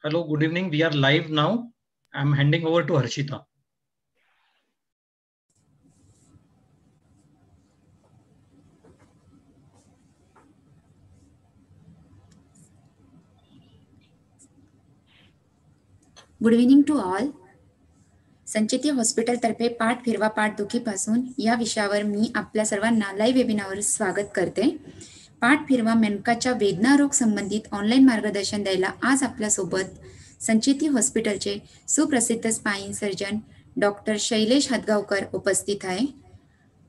Hello, good evening. We are live now. I'm handing over to Harshita. Good evening to all. Sancheti हॉस्पिटलतर्फे पाठ फिरवा पाठदुखीपासून या विषयावर मी आपल्या सर्वांना लाईव्ह वेबिनारवर स्वागत करते. पाठ फिरवा मणकाच्या वेदना रोग संबंधित ऑनलाईन मार्गदर्शन द्यायला आज आपल्यासोबत संचेती हॉस्पिटलचे सुप्रसिद्ध spine surgeon doctor Shailesh Hadgaonkar उपस्थित आहे.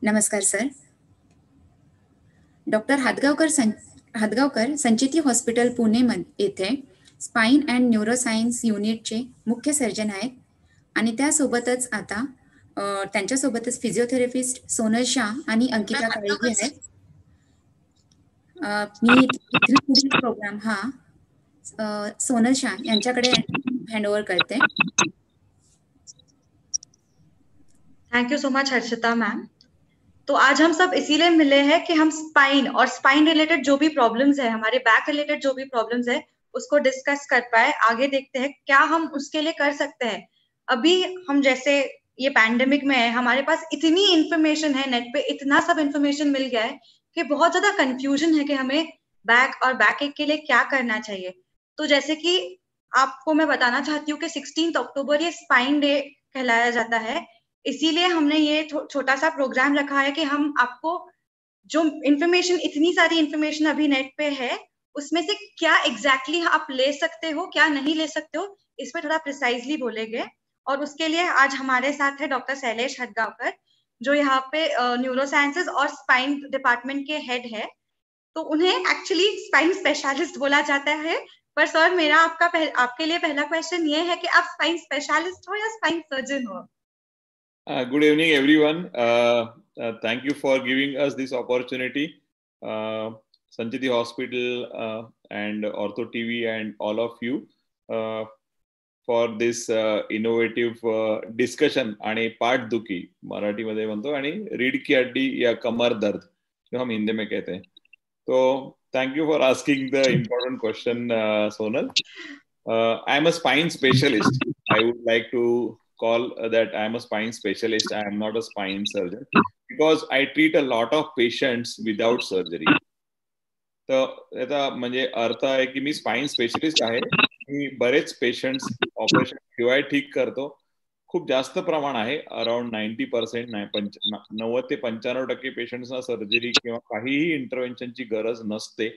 नमस्कार sir. Doctor Hadgaonkar Sancheti hospital Pune येथे स्पाईन अँड न्यूरोसायन्स युनिटचे मुख्य सर्जन आहेत आणि त्यासोबतच आता त्यांच्यासोबतच फिजिओथेरपिस्ट सोनल शाह आणि अंकिता काळेजी आहेत. मी पुढील प्रोग्राम हा सोनल शाह यांच्याकडे हँडओव्हर करते. Thank you so much Harshita ma'am. तो आज हम सब इसीलिए मिले हैं कि हम स्पाइन और स्पाइन रिलेटेड जो भी प्रॉब्लम्स है, हमारे बैक रिलेटेड जो भी प्रॉब्लम्स है, उसको डिस्कस कर पाए. आगे देखते हैं क्या हम उसके लिए कर सकते हैं. अभी हम जैसे ये पैंडेमिक में है, हमारे पास इतनी इंफॉर्मेशन है, नेट पे इतना सब इंफॉर्मेशन मिल गया है कि बहुत ज्यादा कंफ्यूजन है कि हमें बैक और बैक एक के लिए क्या करना चाहिए. तो जैसे कि आपको मैं बताना चाहती हूँ कि 16 अक्टूबर ये स्पाइन डे कहलाया जाता है. इसीलिए हमने ये छोटा सा प्रोग्राम रखा है कि हम आपको जो इन्फॉर्मेशन, इतनी सारी इन्फॉर्मेशन अभी नेट पे है, उसमें से क्या एग्जैक्टली आप ले सकते हो, क्या नहीं ले सकते हो, इस पे थोड़ा प्रिसाइजली बोलेंगे. और उसके लिए आज हमारे साथ है डॉक्टर शैलेश हदगावकर, जो यहाँ पे न्यूरो साइंसेज और स्पाइन डिपार्टमेंट के हेड है. तो उन्हें एक्चुअली स्पाइन स्पेशलिस्ट बोला जाता है. पर सर, मेरा आपके लिए पहला क्वेश्चन ये है कि आप स्पाइन स्पेशलिस्ट हो या स्पाइन सर्जन हो? Good evening, everyone. Thank you for giving us this opportunity. Sancheti Hospital and Ortho TV and all of you for this innovative discussion आणि पाठदुखी मराठीमध्ये म्हणतो आणि रीढ़ की हड्डी या कमर दर्द जो हम हिंदी में कहते हैं. तो thank you for asking the important question, Sonal. I am a spine specialist. I would like to call that I am a spine specialist. I am not a spine surgeon because I treat a lot of patients without surgery. तर याचा म्हणजे अर्थ आहे की मी spine specialist आहे. मी बरेच patients operation शिवाय ठीक करतो. खूप जास्त प्रमाण आहे, अराउंड 90%, 90 ते 95% पेशंट्सना सर्जरी किंवा काहीही इंटरव्हेन्शनची गरज नसते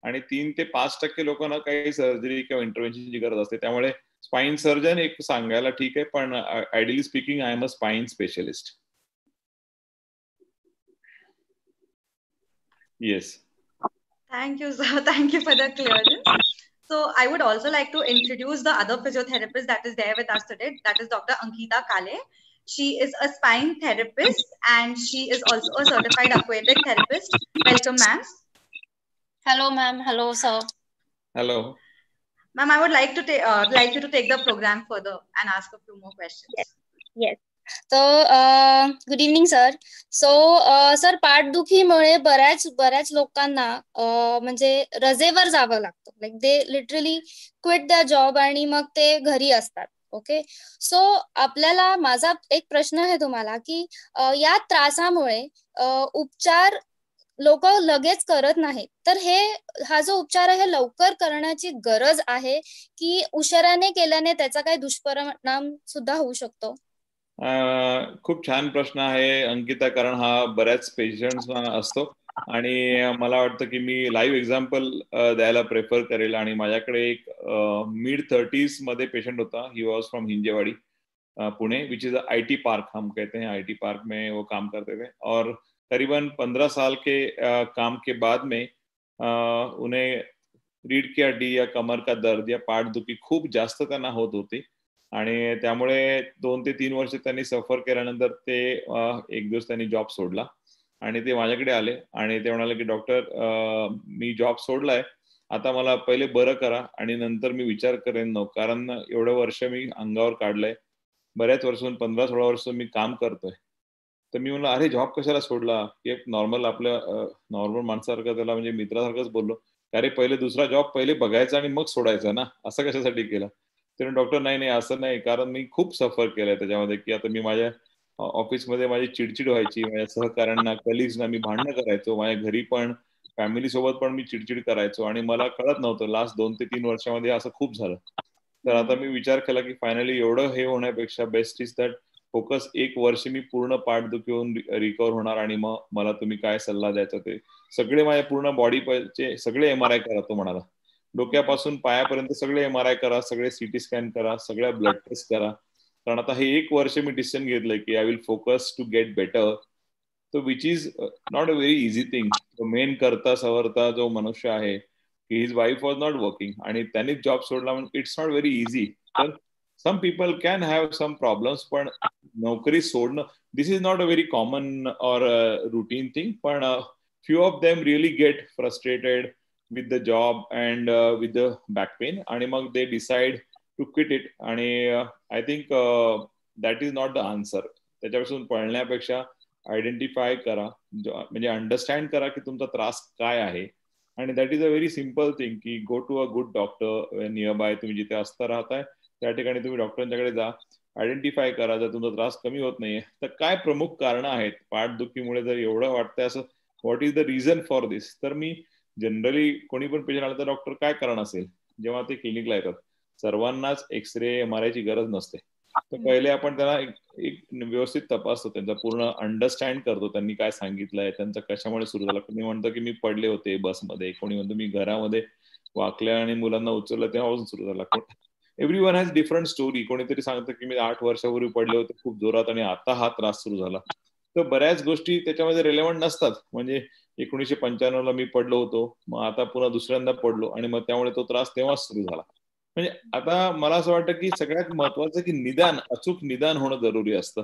आणि 3 ते 5% लोकांना काही सर्जरी किंवा इंटरव्हेन्शनची गरज असते. त्यामुळे स्पाइन सर्जन एक सांगायला ठीक आहे, पण ideally speaking I am a spine specialist. Yes. Thank you, sir. Thank you for the clearance. So I would also like to introduce the other physiotherapist that is there with us today. That is Dr. Ankita Kale. She is a spine therapist and she is also a certified aquatic therapist. Welcome, ma'am. Hello, ma'am. Hello, sir. Hello. Ma'am, I would like you to take the program further and ask a few more questions. Yes. So, good evening, sir. So, sir, पाठदुखीमुळे बऱ्याच लोकांना म्हणजे रजेवर जावं लागतं. Like they literally quit the job आणि मग ते घरी असतात. ओके. सो आपल्याला माझा एक प्रश्न आहे तुम्हाला की या त्रासामुळे उपचार लोक लगेच करत नाहीत, तर हा जो उपचार आहे लवकर करण्याची गरज आहे की उशिराने केल्याने त्याचा काही दुष्परिणाम सुद्धा होऊ शकतो? खूप छान प्रश्न आहे अंकिता, कारण हा बऱ्याच पेशंट्सना असतो आणि मला वाटतं की मी लाईव्ह एक्झाम्पल द्यायला प्रेफर करेल. आणि माझ्याकडे एक मिड 30s मध्ये पेशेंट होता. He was from Hinjewadi, Pune, which is IT park हम कहते हैं. IT पार्क में वो काम करते थे और करीबन 15 साल के काम के बाद में उन्हें रीढ़ की हड्डी या कमर का दर्द या पाठ दुखी खूप जास्त त्यांना होत होती आणि त्यामुळे 2 ते 3 वर्ष त्यांनी सफर केल्यानंतर ते एक दिवस त्यांनी जॉब सोडला आणि ते माझ्याकडे आले आणि ते म्हणाले की डॉक्टर, मी जॉब सोडलाय, आता मला पहिले बरं करा आणि नंतर मी विचार करेन. कारण एवढं वर्ष मी अंगावर काढलंय, बऱ्याच वर्षांपासून 15-16 वर्ष मी काम करतोय. तर मी म्हणलं अरे जॉब कशाला सोडला, की एक नॉर्मल आपल्या नॉर्मल माणसासारखं त्याला म्हणजे मित्रासारखंच बोललो अरे पहिले दुसरा जॉब पहिले बघायचा आणि मग सोडायचा ना, असं कशासाठी केलं? तर डॉक्टर नाही नाही असं नाही, कारण मी खूप सफर केलंय त्याच्यामध्ये, की आता मी माझ्या ऑफिसमध्ये माझी चिडचिड व्हायची, माझ्या सहकाऱ्यांना कलिग्सना मी भांडणं करायचो, माझ्या घरी पण फॅमिली सोबत पण मी चिडचिड करायचो आणि मला कळत नव्हतं. लास्ट 2 ते 3 वर्षामध्ये असं खूप झालं. तर आता मी विचार केला की फायनली एवढं हे होण्यापेक्षा बेस्ट इज दॅट फोकस 1 वर्ष मी पूर्ण पाठदुखीहून रिकव्हर होणार आणि मग मला तुम्ही काय सल्ला द्यायचा ते सगळे माझ्या पूर्ण बॉडीचे सगळे MRI करा. तो म्हणाला डोक्यापासून पायापर्यंत सगळे MRI करा, सगळे CT स्कॅन करा, सगळ्या ब्लड टेस्ट करा. कारण आता हे 1 वर्ष मी डिसिजन घेतलंय की I will focus to get better. तो which is not a very easy thing. Main करता सवरता जो मनुष्य आहे, his wife was not working आणि त्यांनीच जॉब सोडला म्हणजे इट्स नॉट व्हेरी इझी. तर some people can have some problems, पण नोकरी सोडणं this is not a very common और रुटीन थिंग. पण few of them really get frustrated with the job and with the back pain आणि मग they decide to quit it. आणि I think that is not the answer. त्याच्यापासून पळण्यापेक्षा identify करा, म्हणजे understand करा की तुमचा त्रास काय आहे. आणि that is a very simple thing की go to a good doctor nearby. तुम्ही जिथे असता राहताय त्या ठिकाणी तुम्ही डॉक्टरांच्याकडे जा, आयडेंटिफाय करा. जर तुमचा त्रास कमी होत नाहीये तर काय प्रमुख कारण आहेत पाठदुखीमुळे, जर एवढं वाटतंय असं what is the reason for this. तर मी जनरली कोणी पण पेशंट आला तर डॉक्टर काय कारण असेल, जेव्हा ते क्लिनिकला येतात सर्वांनाच एक्सरे MRI ची गरज नसते. तर पहिले आपण त्यांना एक व्यवस्थित तपासतो, त्यांचा पूर्ण अंडरस्टँड करतो, त्यांनी काय सांगितलंय, त्यांचा कशामुळे सुरू झाला. कोणी म्हणतो की मी पडले होते बसमध्ये, कोणी म्हणतो मी घरामध्ये वाकल्या आणि मुलांना उचललं तेव्हापासून सुरू झाला. Everyone has different story. कोणीतरी सांगतं की मी 8 वर्षापूर्वी पडले होते खूप जोरात आणि आता हा त्रास सुरू झाला. तर बऱ्याच गोष्टी त्याच्यामध्ये रिलेव्हंट नसतात. म्हणजे 1995ला मी पडलो होतो, मग आता पुन्हा दुसऱ्यांदा पडलो आणि मग त्यामुळे तो त्रास तेव्हाच सुरू झाला. म्हणजे आता मला असं वाटतं की सगळ्यात महत्वाचं की निदान, अचूक निदान होणं जरुरी असतं.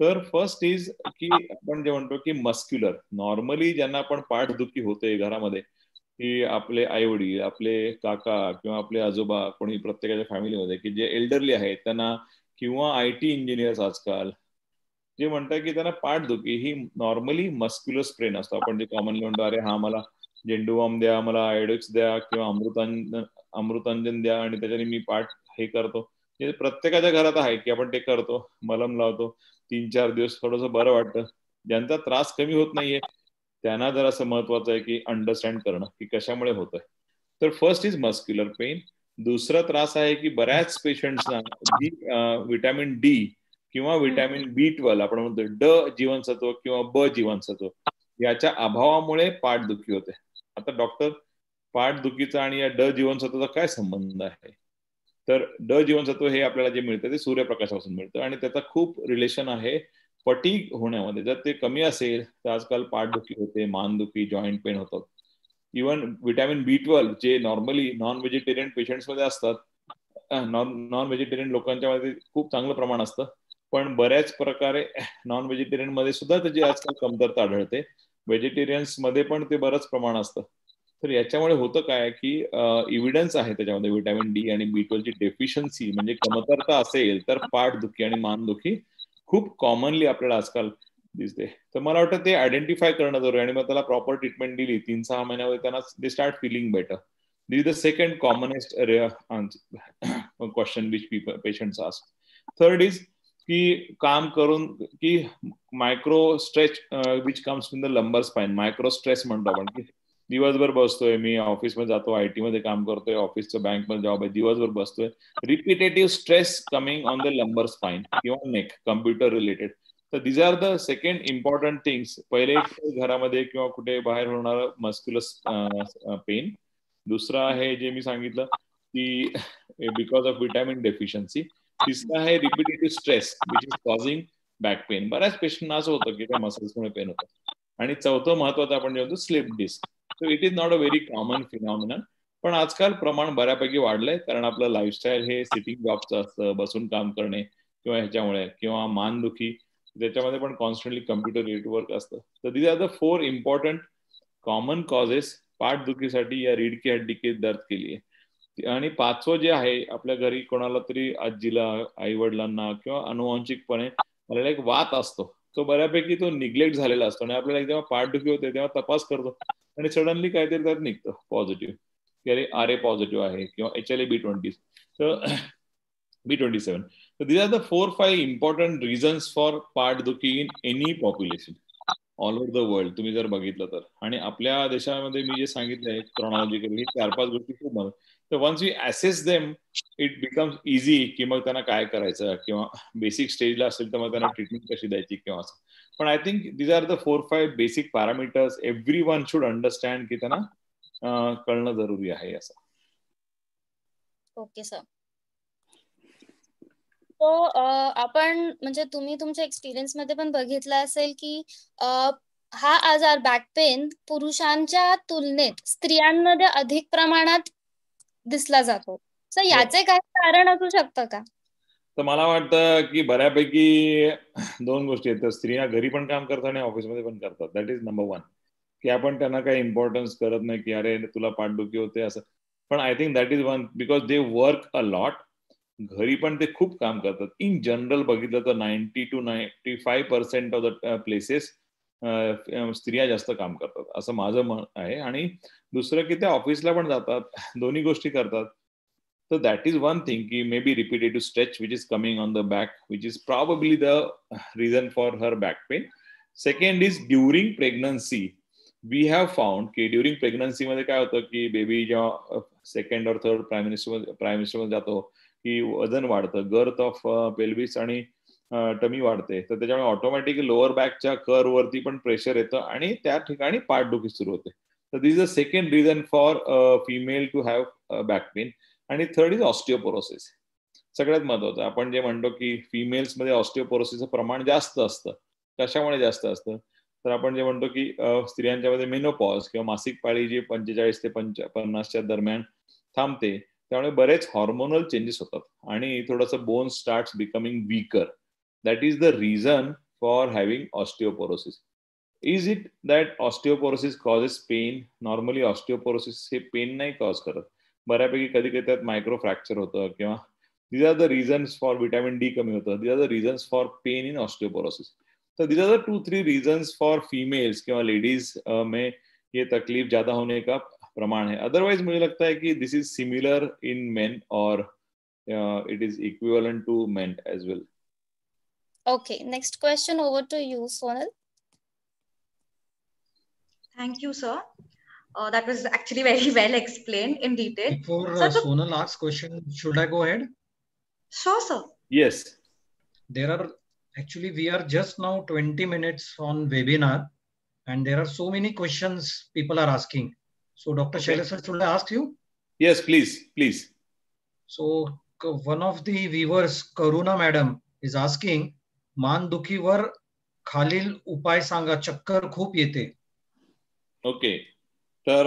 तर फर्स्ट इज की आपण जे म्हणतो की मस्क्युलर, नॉर्मली ज्यांना आपण पाठदुखी होते घरामध्ये, की आपले आई वडील, आपले काका किंवा आपले आजोबा, कोणी प्रत्येकाच्या फॅमिलीमध्ये की जे एल्डरली आहेत त्यांना, किंवा IT इंजिनियर्स आजकाल जे म्हणतात की त्यांना पाठदुखी ही नॉर्मली मस्क्युलर स्ट्रेन असतो. आपण जे कॉमनली म्हणतो अरे हा मला झेंडूबाम द्या, मला आयोडेक्स द्या किंवा अमृतांजन द्या आणि त्याच्याने मी पाठ हे करतो. हे प्रत्येकाच्या घरात आहे की आपण ते करतो, मलम लावतो, 3-4 दिवस थोडंसं बरं वाटतं. ज्यांचा त्रास कमी होत नाहीये त्यांना जर असं महत्वाचं आहे की अंडरस्टँड करणं की कशामुळे होतंय. तर फर्स्ट इज मस्क्युलर पेन. दुसरा त्रास आहे की बऱ्याच पेशंट्सना विटॅमिन D किंवा विटॅमिन B12 आपण म्हणतो ड जीवनसत्व किंवा ब जीवनसत्व याच्या अभावामुळे पाठदुखी होते. आता डॉक्टर, पाठदुखीचा आणि या ड जीवनसत्वाचा काय संबंध आहे? तर ड जीवनसत्व हे आपल्याला जे मिळतं ते सूर्यप्रकाशापासून मिळतं आणि त्याचा खूप रिलेशन आहे फटीग होण्यामध्ये. जर ते कमी असेल तर आजकाल पाठदुखी होते, मानदुखी, जॉईंट पेन होतात. इव्हन विटॅमिन B12 जे नॉर्मली नॉन व्हेजिटेरियन पेशंट्स मध्ये असतात, नॉन व्हेजिटेरियन लोकांच्या मध्ये खूप चांगलं प्रमाण असतं, पण बऱ्याच प्रकारे नॉन व्हेजिटेरियन मध्ये सुद्धा त्याची आजकाल कमतरता आढळते. व्हेजिटेरियन्स मध्ये पण ते बरंच प्रमाण असतं. तर याच्यामुळे होतं काय की इव्हिडन्स आहे त्याच्यामध्ये विटॅमिन D आणि B12 ची डेफिशियन्सी म्हणजे कमतरता असेल तर पाठदुखी आणि मानदुखी खूप कॉमनली आपल्याला आजकाल दिसते. तर मला वाटतं ते आयडेंटिफाय करणं जरुरी आणि मग त्याला प्रॉपर ट्रीटमेंट दिली 3-6 महिन्यामध्ये त्यांना they start feeling better. This is the second commonest question which patients ask. Third is की काम करून की micro stretch which comes from the lumbar spine. Micro stress म्हणतो आपण की दिवसभर बसतोय, मी ऑफिसमध्ये जातो, IT मध्ये काम करतोय, ऑफिसचं बँकमध्ये जॉब आहे, दिवसभर बसतोय, repetitive stress coming on the lumbar spine किंवा नेक, कम्प्युटर रिलेटेड. तर these are the second important things. पहिले घरामध्ये किंवा कुठे बाहेर होणार मस्क्युलर पेन. दुसरं आहे जे मी सांगितलं की बिकॉज ऑफ विटॅमिन डेफिशियन्सी. तिसरं आहे repetitive stress which is causing back pain. बऱ्याच पेशंटना असं होतं की त्या मसल्समुळे पेन होतं. आणि चौथं महत्वाचं आपण जे म्हणतो slip disc. So it is not a very common phenomenon, पण आजकाल प्रमाण बऱ्यापैकी वाढलंय कारण आपलं लाईफस्टाईल हे सिटिंग जॉबचं असतं, बसून काम करणे किंवा ह्याच्यामुळे, किंवा मानदुखी त्याच्यामध्ये पण कॉन्स्टंटली कम्प्युटर रिलेटेड वर्क असतं. तर these are the 4 important common causes पाठदुखीसाठी या रीढ की हड्डी के दर्द केली आहे. आणि 5वं जे आहे, आपल्या घरी कोणाला तरी आजीला, आई वडिलांना किंवा अनुवांशिकपणे मला एक वात असतो, तो बऱ्यापैकी तो निग्लेक्ट झालेला असतो आणि आपल्याला जेव्हा पाठदुखी होते तेव्हा तपास करतो आणि सडनली काहीतरी त्यात निघतं पॉझिटिव्ह. की अरे RA पॉझिटिव्ह आहे किंवा HLA-B20 तर B27. So these are the 4-5 important reasons for पाठदुखी in any population all over the world तुम्ही जर बघितलं तर. आणि आपल्या देशामध्ये मी जे सांगितलंय क्रॉनॉलॉजिकली 4-5 गोष्टी खूप महत्त्वाच्या. तर once we assess them it becomes easy की मग त्यांना काय करायचं किंवा बेसिक स्टेजला असेल तर मग त्यांना ट्रीटमेंट कशी द्यायची किंवा असं. पण I think these are the 4-5 basic parameters every one should understand की त्यांना कळणं जरुरी आहे असं. Okay sir. तो आपण म्हणजे तुम्ही तुमच्या एक्सपिरियन्स मध्ये पण बघितलं असेल की हा आजार बॅक पेन पुरुषांच्या तुलनेत स्त्रियांमध्ये अधिक प्रमाणात दिसला जातो. सर याचे काही कारण असू शकतं का? तर मला वाटतं की बऱ्यापैकी 2 गोष्टी आहेत. स्त्रिया घरी पण काम करतात आणि ऑफिसमध्ये पण करतात. That is number 1. की आपण त्यांना काही इम्पॉर्टन्स करत नाही की अरे तुला पाठदुखी होते असं. पण I think that is one because they work a lot. घरी पण ते खूप काम करतात. इन जनरल बघितलं तर 90 to 95% ऑफ द प्लेसेस स्त्रिया जास्त काम करतात असं माझं मत आहे. आणि दुसरं की ते ऑफिसला पण जातात, दोन्ही गोष्टी करतात. So that is one thing ki maybe repetitive stretch which is coming on the back, which is probably the reason for her back pain. Second is during pregnancy. We have found ki during pregnancy मध्ये काय होतं की baby जेव्हा second और third प्रायमिस्टर मध्ये जातो की वजन वाढतं, गर्थ ऑफ पेल्विस आणि टमी वाढते, तर त्याच्यामुळे ऑटोमॅटिकली लोअर बॅकच्या कर्व वरती पण प्रेशर येतं आणि त्या ठिकाणी पाठदुखी सुरू होते. तर this is a second reason for female to have back pain. आणि थर्ड इज ऑस्टिओपोरोसिस. सगळ्यात महत्वाचं आपण जे म्हणतो की फिमेल्समध्ये ऑस्टिओपोरोसिसचं प्रमाण जास्त असतं. कशामुळे जास्त असतं तर आपण जे म्हणतो की स्त्रियांच्यामध्ये मेनोपॉज किंवा मासिक पाळी जी 45 ते 50च्या दरम्यान थांबते, त्यामुळे बरेच हॉर्मोनल चेंजेस होतात आणि थोडंसं bone starts becoming weaker. That is the reason for having osteoporosis. Is it that osteoporosis causes pain? Normally osteoporosis हे पेन नाही कॉज करत. बऱ्यापैकी कधी कधी त्यात मायक्रो फ्रॅक्चर होतं किंवा these are the reasons for vitamin D कमी होतं. These are the reasons for pain in osteoporosis. तो these are the 2-3 reasons for females किंवा लेडीज में ये तकलीफ ज्यादा होने का प्रमाण है. अदरवाइज मुझे लगता है कि this is similar in men और it is equivalent to men as well. Okay, next question over to you, Sonal. Thank you, sir. That was actually very well explained in detail. Before Sir, Sonal asks question, should I go ahead? Sure, sir. Yes. There are actually we are just now 20 minutes on webinar, and there are so many questions people are asking. So Dr. Shailesh, should I ask you? Yes, please. So one of the viewers, Karuna madam, is asking, मानदुखीवर खालील उपाय सांगा, चक्कर खूप येते. Okay. तर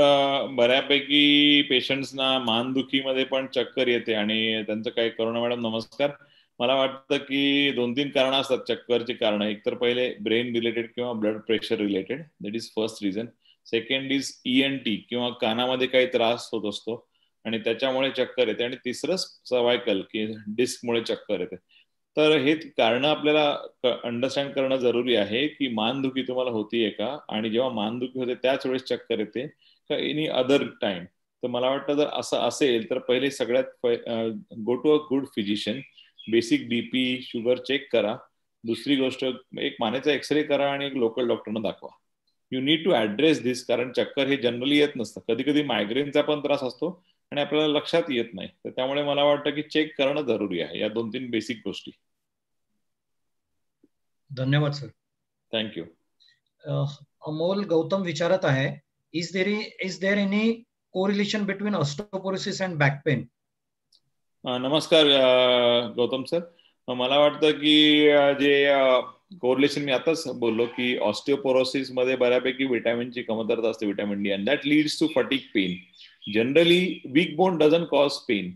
बऱ्यापैकी पेशंट्सना मानदुखीमध्ये पण चक्कर येते आणि त्यांचं काय, करुणा मॅडम नमस्कार. मला वाटतं की 2-3 कारणं असतात चक्करची कारणं. एक तर पहिले ब्रेन रिलेटेड किंवा blood pressure related, that is first reason. Second is ENT किंवा कानामध्ये काही त्रास होत असतो आणि त्याच्यामुळे चक्कर येते. आणि तिसरं सर्वायकल की डिस्कमुळे चक्कर येते. तर हे कारणं आपल्याला अंडरस्टँड करणं जरुरी आहे की मानदुखी तुम्हाला होतीये का, आणि जेव्हा मानदुखी होते त्याच वेळेस चक्कर येते का एनी अदर टाइम. तर मला वाटतं जर असं असेल तर पहिले सगळ्यात go to a good physician. Basic BP sugar check करा. दुसरी गोष्ट एक मानेचा एक्सरे करा आणि एक लोकल डॉक्टरना दाखवा. यू नीड टू ऍड्रेस दिस, कारण चक्कर हे जनरली येत नसतं. कधी कधी मायग्रेनचा पण त्रास असतो आणि आपल्याला लक्षात येत नाही. तर त्यामुळे मला वाटतं की चेक करणं जरुरी आहे. या 2-3 बेसिक गोष्टी. धन्यवाद सर. थँक्यू. अमोल गौतम विचारत आहे, is there any correlation between osteoporosis and back pain? नमस्कार गौतम सर. मला वाटतं की जे कोरिलेशन मी आताच बोललो की ऑस्टिओपोरोसिस मध्ये बऱ्यापैकी विटॅमिनची कमतरता असते, vitamin D, and that leads to fatigue pain. Generally weak bone doesn't cause pain,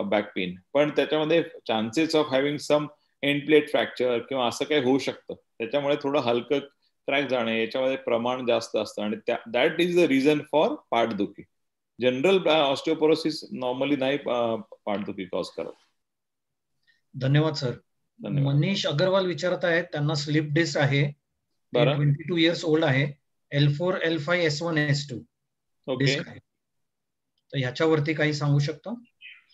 back pain, पण त्याच्यामध्ये chances of having some end plate fracture किंवा असं काही होऊ शकतं. त्याच्यामुळे थोडं हलकं क्रॅक जाणे याच्यामध्ये प्रमाण जास्त असतं आणि that is the reason for पाठदुखी. जनरल ऑस्टिओपोरोसिस नॉर्मली नाही पाठदुखी कॉज करत. धन्यवाद सर. मनीष अग्रवाल विचारत आहेत, त्यांना स्लिप डिस्क आहे, 22 इयर्स ओल्ड आहे, L4, L5, S1, S2 okay. तर ह्याच्यावरती काही सांगू शकता?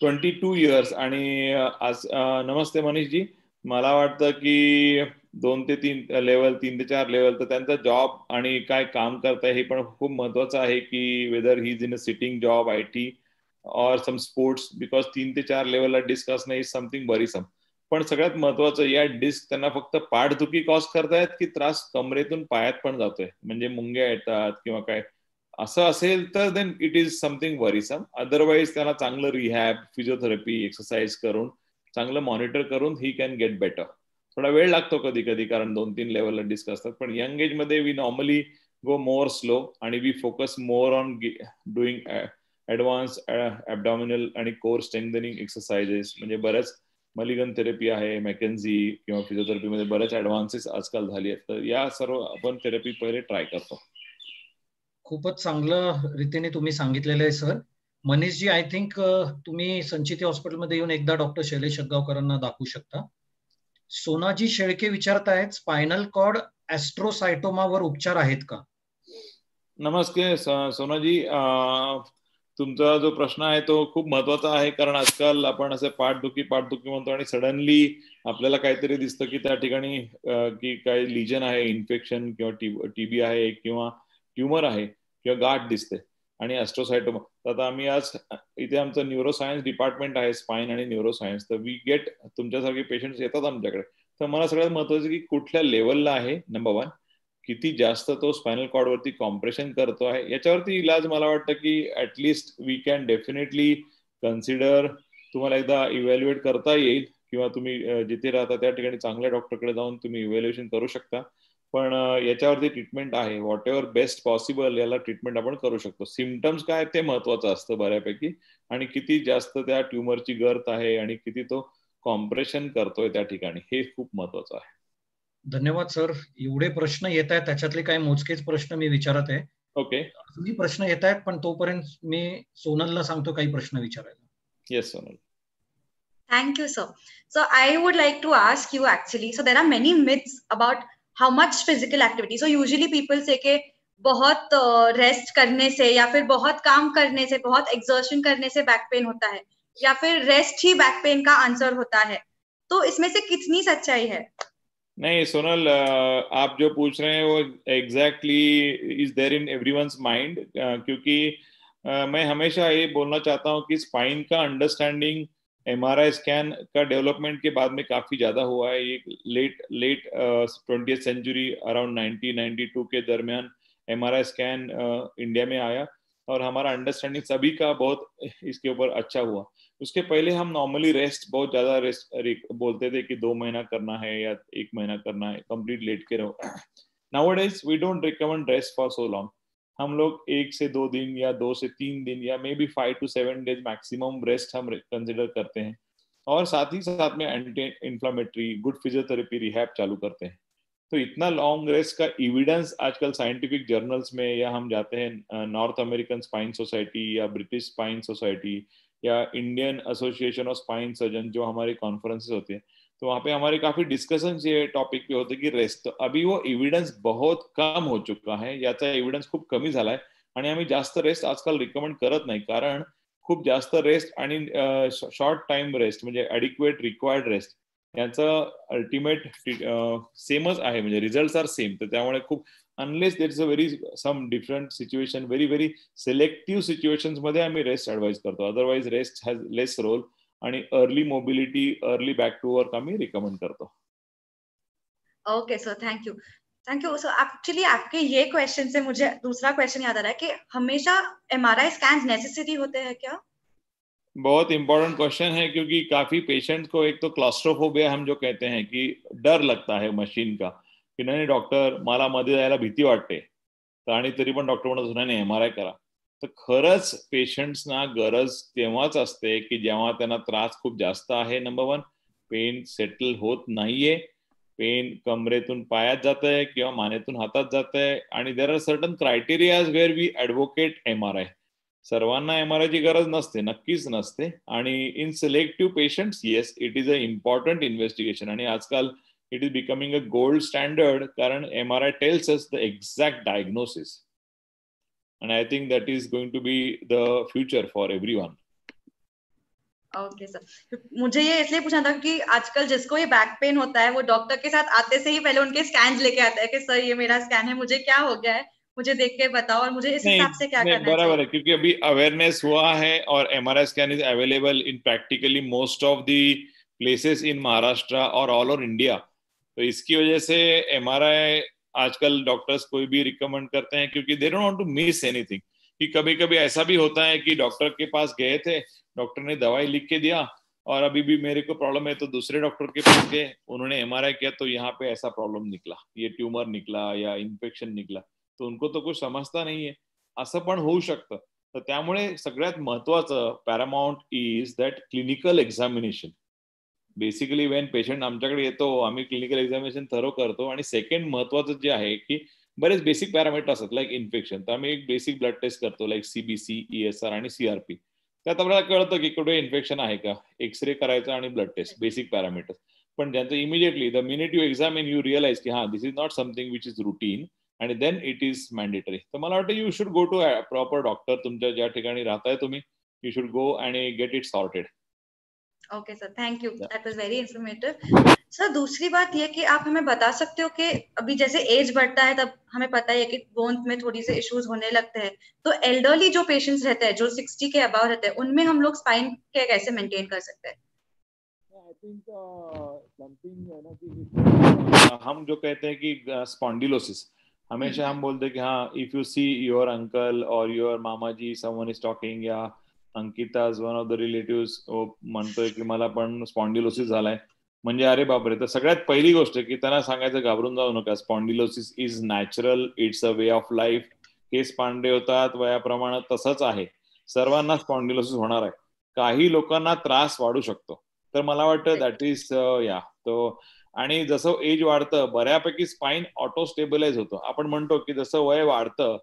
22 इयर्स. आणि आज नमस्ते मनीषजी, मला वाटतं की 2 ते 3 लेवल, 3 ते 4 लेवल, तर त्यांचा जॉब आणि काय काम करताय हे पण खूप महत्वाचं आहे, की weather he is in a sitting job, IT और सम स्पोर्ट्स, बिकॉज 3 ते 4 लेवलला डिस्कस इज समथिंग बरीसम. पण सगळ्यात महत्वाचं, या डिस्क त्यांना फक्त पाठदुखी कॉज करतायत की त्रास कमरेतून पायात पण जातोय, म्हणजे मुंग्या येतात किंवा काय असं असेल तर then it is something worrisome. Otherwise त्याला चांगलं रिहॅब, फिजिओथेरपी, एक्सरसाइज करून चांगलं मॉनिटर करून ही कॅन गेट बेटर. थोडा वेळ लागतो कधी कधी, कारण 2-3 लेवलला डिस्क असतात, पण यंग एज मध्ये we normally go more slow आणि we focus more on doing advance abdominal आणि कोर स्ट्रेंथनिंग एक्सरसाइजेस. म्हणजे बऱ्याच मलिगन थेरपी आहे, मॅकेन्झी किंवा फिजिओथेरपीमध्ये बऱ्याच ऍडव्हान्सेस आजकाल झाली आहेत, तर या सर्व आपण थेरपी पहिले ट्राय करतो. खूपच चांगलं रीतीने तुम्ही सांगितलेलं आहे सर. मनीषजी, आय थिंक तुम्ही संचिती हॉस्पिटलमध्ये येऊन एकदा डॉक्टर शैलेश जगगावकरांना दाखवू शकता. सोनाजी शेळके विचारतायत, स्पायनल कॉर्ड ॲस्ट्रोसायटोमावर उपचार आहेत का? नमस्ते सोनाजी, तुमचा जो प्रश्न आहे तो खूप महत्वाचा आहे, कारण आजकाल आपण असे पाठदुखी म्हणतो आणि सडनली आपल्याला काहीतरी दिसतं की त्या ठिकाणी की काही लिजन आहे, इन्फेक्शन किंवा TB आहे किंवा ट्युमर आहे किंवा गाठ दिसते आणि ॲस्ट्रोसायटोमा. तर आता आम्ही आज इथे आमचं न्यूरोसायन्स डिपार्टमेंट आहे, स्पाइन आणि न्यूरोसायन्स, तर वी गेट तुमच्यासारखे पेशंट्स येतात आमच्याकडे. तर मला सगळ्यात महत्वाचं की कुठल्या लेवलला आहे, नंबर 1, किती जास्त तो स्पायनल कॉर्ड वरती कॉम्प्रेशन करतो आहे, याच्यावरती इलाज मला वाटतं की at least we can definitely consider. तुम्हाला एकदा इव्हॅल्युएट करता येईल किंवा तुम्ही जिथे राहता त्या ठिकाणी चांगल्या डॉक्टरकडे जाऊन तुम्ही इव्हॅल्युएशन करू शकता. पण याच्यावरती ट्रीटमेंट आहे, व्हॉट एव्हर बेस्ट पॉसिबल याला ट्रीटमेंट आपण करू शकतो. सिम्पटम्स काय ते महत्वाचं असतं बऱ्यापैकी, आणि किती जास्त त्या ट्युमरची गर्थ आहे आणि किती तो कॉम्प्रेशन करतोय त्या ठिकाणी, हे खूप महत्वाचं आहे. धन्यवाद सर. एवढे प्रश्न येत आहेत, त्याच्यातले काही मोजकेच प्रश्न मी विचारत आहे. ओके, तुम्ही प्रश्न येत आहेत, पण तोपर्यंत मी सोनलला सांगतो काही प्रश्न विचारायला. Yes Sonal. Thank you, sir. So I would like to ask you actually, so there are many myths about how much physical activity. So usually people say कि बहुत रेस्ट करने से या फिर बहुत काम करने से, बहुत एक्सर्शन करने से बैक पेन होता है, या फिर रेस्ट ही बैक पेन का आंसर होता है. तो इसमें से कितनी सच्चाई है? नहीं सोनल, आप जो पूछ रहे हैं वो exactly is there in everyone's mind, क्योंकि मैं हमेशा ये बोलना चाहता हूँ कि स्पाइन का अंडरस्टैंडिंग MRI स्कैन का डेवलपमेंट के बाद में काफी ज्यादा हुआ है. ये लेट 20th सेंचुरी अराउंड 1992 के दरमियान MRI स्कैन इंडिया में आया और हमारा अंडरस्टैंडिंग सभी का बहुत इसके ऊपर अच्छा हुआ. उसके पहले हम नॉर्मली रेस्ट, बहुत ज्यादा रेस्ट बोलते थे कि 2 महीना करना है या 1 महीना करना है, कंप्लीट लेट के रहो. Nowadays we don't recommend rest for so long. हम लोग 1 से 2 दिन या 2 से 3 दिन या maybe 5 to 7 days maximum rest हम कंसिडर करते हैं, और साथ ही साथ में anti inflammatory, good physiotherapy, rehab चालू करते हैं. तो इतना लॉन्ग रेस्ट का एविडेंस आजकल साइंटिफिक जर्नल्स में, या हम जाते हैं नॉर्थ अमेरिकन स्पाइन सोसाइटी या ब्रिटिश स्पाइन सोसाइटी या Indian Association of Spine Surgeon, जो हमारे कॉन्फ्रेंसेस होते हैं, तो वहाँ पे हमारे काफी डिस्कशन्स ये टॉपिक पे होते की रेस्ट. तो अभी वो एव्हिडन्स बहुत कम हो चुका है, याचा एव्हिडन्स खूप कमी झालाय आणि आम्ही जास्त रेस्ट आजकाल रिकमेंड करत नाही, कारण खूप जास्त रेस्ट आणि शॉर्ट टाइम रेस्ट म्हणजे ॲडिक्वेट रिक्वायर्ड रेस्ट याचं अल्टिमेट सेमच आहे, म्हणजे रिझल्ट आर सेम. तर त्यामुळे खूप unless there is a very some different situation, very selective situations मध्ये आम्ही रेस्ट ऍडवाइज करतो. Otherwise rest has less role आणि early mobility, early back to work आम्ही रिकमेंड करतो. Okay sir, thank you. Thank you sir. Actually आपके ये question से मुझे दूसरा क्वेश्चन याद आ रहा है कि हमेशा MRI स्कैन नेसेसरी होते हैं क्या? बहुत इंपॉर्टेंट क्वेश्चन है, क्योंकि काफी पेशेंट्स को एक तो क्लॉस्ट्रोफोबिया हम जो कहते हैं कि डर लगता है मशीन का, की नाही डॉक्टर मला मध्ये जायला भीती वाटते, आणि तरी पण डॉक्टर म्हणत नाही MRI करा. तर खरंच पेशंट्सना गरज तेव्हाच असते की जेव्हा त्यांना त्रास खूप जास्त आहे. नंबर 1, पेन सेटल होत नाहीये, पेन कमरेतून पायात जात आहे किंवा मानेतून हातात जात आहे, आणि there are certain criterias where we advocate MRI. सर्वांना MRI ची गरज नसते, नक्कीच नसते, आणि in selective patients yes it is a important investigation, आणि आजकाल it is becoming a gold standard, कारण MRI tells us the exact diagnosis. and I think that is going to be the future for everyone. Okay sir, मुझे ये इसलिए पूछना था कि आजकल जिसको ये बैक पेन होता है वो डॉक्टर के साथ आते से ही पहले उनके स्कैन लेके आता है कि सर ये मेरा स्कैन है, मुझे क्या हो गया है, मुझे देख के बताओ और मुझे इस हिसाब से क्या करना बराबर चाहिए। है, क्योंकि अभी अवेयरनेस हुआ है और MRI scan is available in practically most of the places in Maharashtra और ऑल ओवर इंडिया। तो इसकी वजह से MRI आजकल डॉक्टर्स कोई भी रिकमेंड करते हैं, क्योंकि they don't want to miss anything. कि कभी कभी ऐसा भी होता है कि डॉक्टर के पास गए थे, डॉक्टर ने दवाई लिख के दिया और अभी भी मेरे को प्रॉब्लम है, तो दूसरे डॉक्टर के पास गए, उन्होंने MRI किया तो यहाँ पे ऐसा प्रॉब्लम निकला, ये ट्यूमर निकला या इन्फेक्शन निकला, तो उनको तो कुछ समजता नाहीये, असं पण होऊ शकतं। तर त्यामुळे सगळ्यात महत्वाचं paramount is that clinical examination. Basically when patient आमच्याकडे येतो, आम्ही क्लिनिकल एक्झामिनेशन थरो करतो, आणि सेकंड महत्वाचं जे आहे की बरेच बेसिक पॅरामीटर असतात लाईक इन्फेक्शन, तर आम्ही एक बेसिक ब्लड टेस्ट करतो लाईक CBC, ESR आणि CRP। त्यात आपल्याला कळतं की कुठे इन्फेक्शन आहे का, एक्सरे करायचा आणि ब्लड टेस्ट, बेसिक पॅरामीटर्स। पण ज्यांचं immediately the minute you examine you realise की हा this is not something which is routine आणि देन इट इज मॅन्डेटरी। तर मला वाटतं you should go to proper doctor, तुमच्या ज्या ठिकाणी राहताय तुम्ही, यू शुड गो आणि get it sorted. Okay sir, thank you, that was very informative. Sir दूसरी बात ये कि आप हमें बता सकते हो कि अभी जैसे एज बढ़ता है तब हमें पता है कि बोन्स में थोड़ी सी इश्यूज होने लगते हैं, तो एल्डरली जो पेशेंट्स रहते हैं जो 60 के अबाव रहते हैं, उनमें हम लोग स्पाइन के कैसे मेंटेन कर सकते हैं? आई थिंक समथिंग है ना कि हम जो कहते हैं कि स्पॉन्डिलोसिस, हमेशा हम बोलते हैं कि हाँ if you see your uncle और your mama ji someone is talking, या अंकिता वन ऑफ द रिलेटिव्स म्हणतोय की मला पण स्पॉन्डिलोसिस झालाय, म्हणजे अरे बापरे। तर सगळ्यात पहिली गोष्ट की त्यांना सांगायचं घाबरून जाऊ नका, spondylosis is natural, it's a way of life. केस पांढरे होतात वयाप्रमाणे, तसंच आहे, सर्वांना स्पॉन्डिलोसिस होणार आहे, काही लोकांना त्रास वाढू शकतो। तर मला वाटतं दॅट इज या तो, आणि जसं एज वाढतं बऱ्यापैकी स्पाइन ऑटो स्टेबलाइज होतो। आपण म्हणतो की जसं वय वाढतं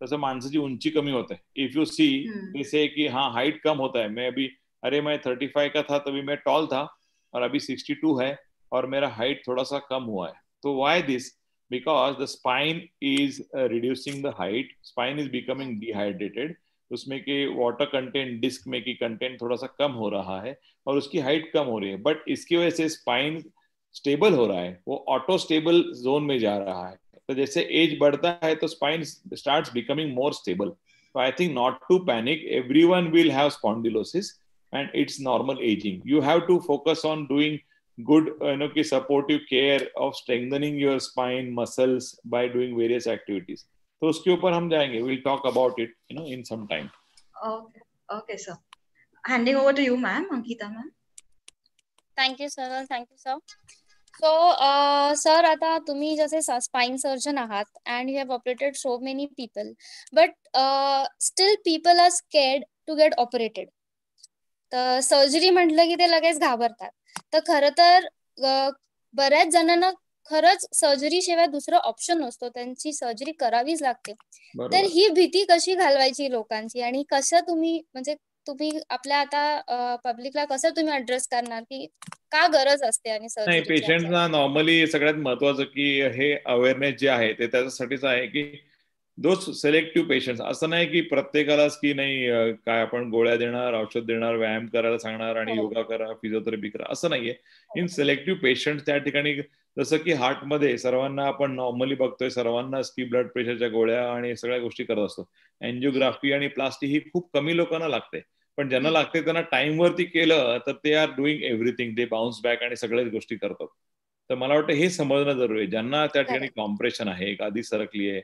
तसं माणसाची उंची कमी होते। इफ यू सी जैसे कि हाँ हाइट कम होता है, मैं अभी मैं 35 का था तभी मैं टॉल था, और अभी 62 है और मेरा हाइट थोड़ा सा कम हुआ है। तो why this? Because the spine is reducing the height, spine is becoming dehydrated, उसमें के वाटर कंटेंट, डिस्क में की कंटेंट थोड़ा सा कम हो रहा है और उसकी हाइट कम हो रही है, बट इसकी वजह से स्पाइन स्टेबल हो रहा है, वो ऑटो स्टेबल जोन में जा रहा है। तो जैसे एज बढ़ता है तो spine starts becoming more stable. So I think not to panic, everyone will have spondylosis and it's normal aging. You have to focus on doing good supportive care of strengthening your spine muscles by doing various activities. तो उसके ऊपर हम जाएंगे, we'll talk about it in some time. Okay sir, handing over to you ma'am, Ankita ma'am. Thank you sir, thank you sir. So sir, आता तुम्ही जसे spine surgeon आहात and you have operated so many people, but still people are scared to get operated. तर surgery म्हटलं की ते लगेच घाबरतात। तर खरं तर बऱ्याच जणांना खरंच सर्जरी शिवाय दुसरं ऑप्शन नसतो, त्यांची सर्जरी करावीच लागते। तर ही भीती कशी घालवायची लोकांची, आणि कसं तुम्ही म्हणजे तुम्ही आपल्या आता पब्लिकला कसं तुम्ही ऍड्रेस करणार की का गरज असते आणि नाही, पेशंटना नॉर्मली सगळ्यात महत्वाचं की हे अवेअरनेस जे आहे ते त्याच्यासाठीच आहे की दोस सिलेक्टिव्ह पेशंट्स, असं नाही की प्रत्येकालाच की नाही काय आपण गोळ्या देणार, औषध देणार, व्यायाम करायला सांगणार आणि योगा करा, फिजिओथेरपी करा, असं नाहीये। इन सिलेक्टिव्ह पेशंट त्या ठिकाणी, जसं की हार्टमध्ये सर्वांना आपण नॉर्मली बघतोय, सर्वांनाच की ब्लड प्रेशरच्या गोळ्या आणि सगळ्या गोष्टी करत असतो। एन्जिओग्राफी आणि प्लास्टिक ही खूप कमी लोकांना लागते, पण ज्यांना लागते त्यांना टाइम वरती केलं तर ते आर डुईंग एव्हरीथिंग, दे बाउन्स बॅक आणि सगळ्याच गोष्टी करतात। तर मला वाटतं हे समजणं जरुरी आहे, ज्यांना त्या ठिकाणी कॉम्प्रेशन आहे, एक आधी सरकली आहे।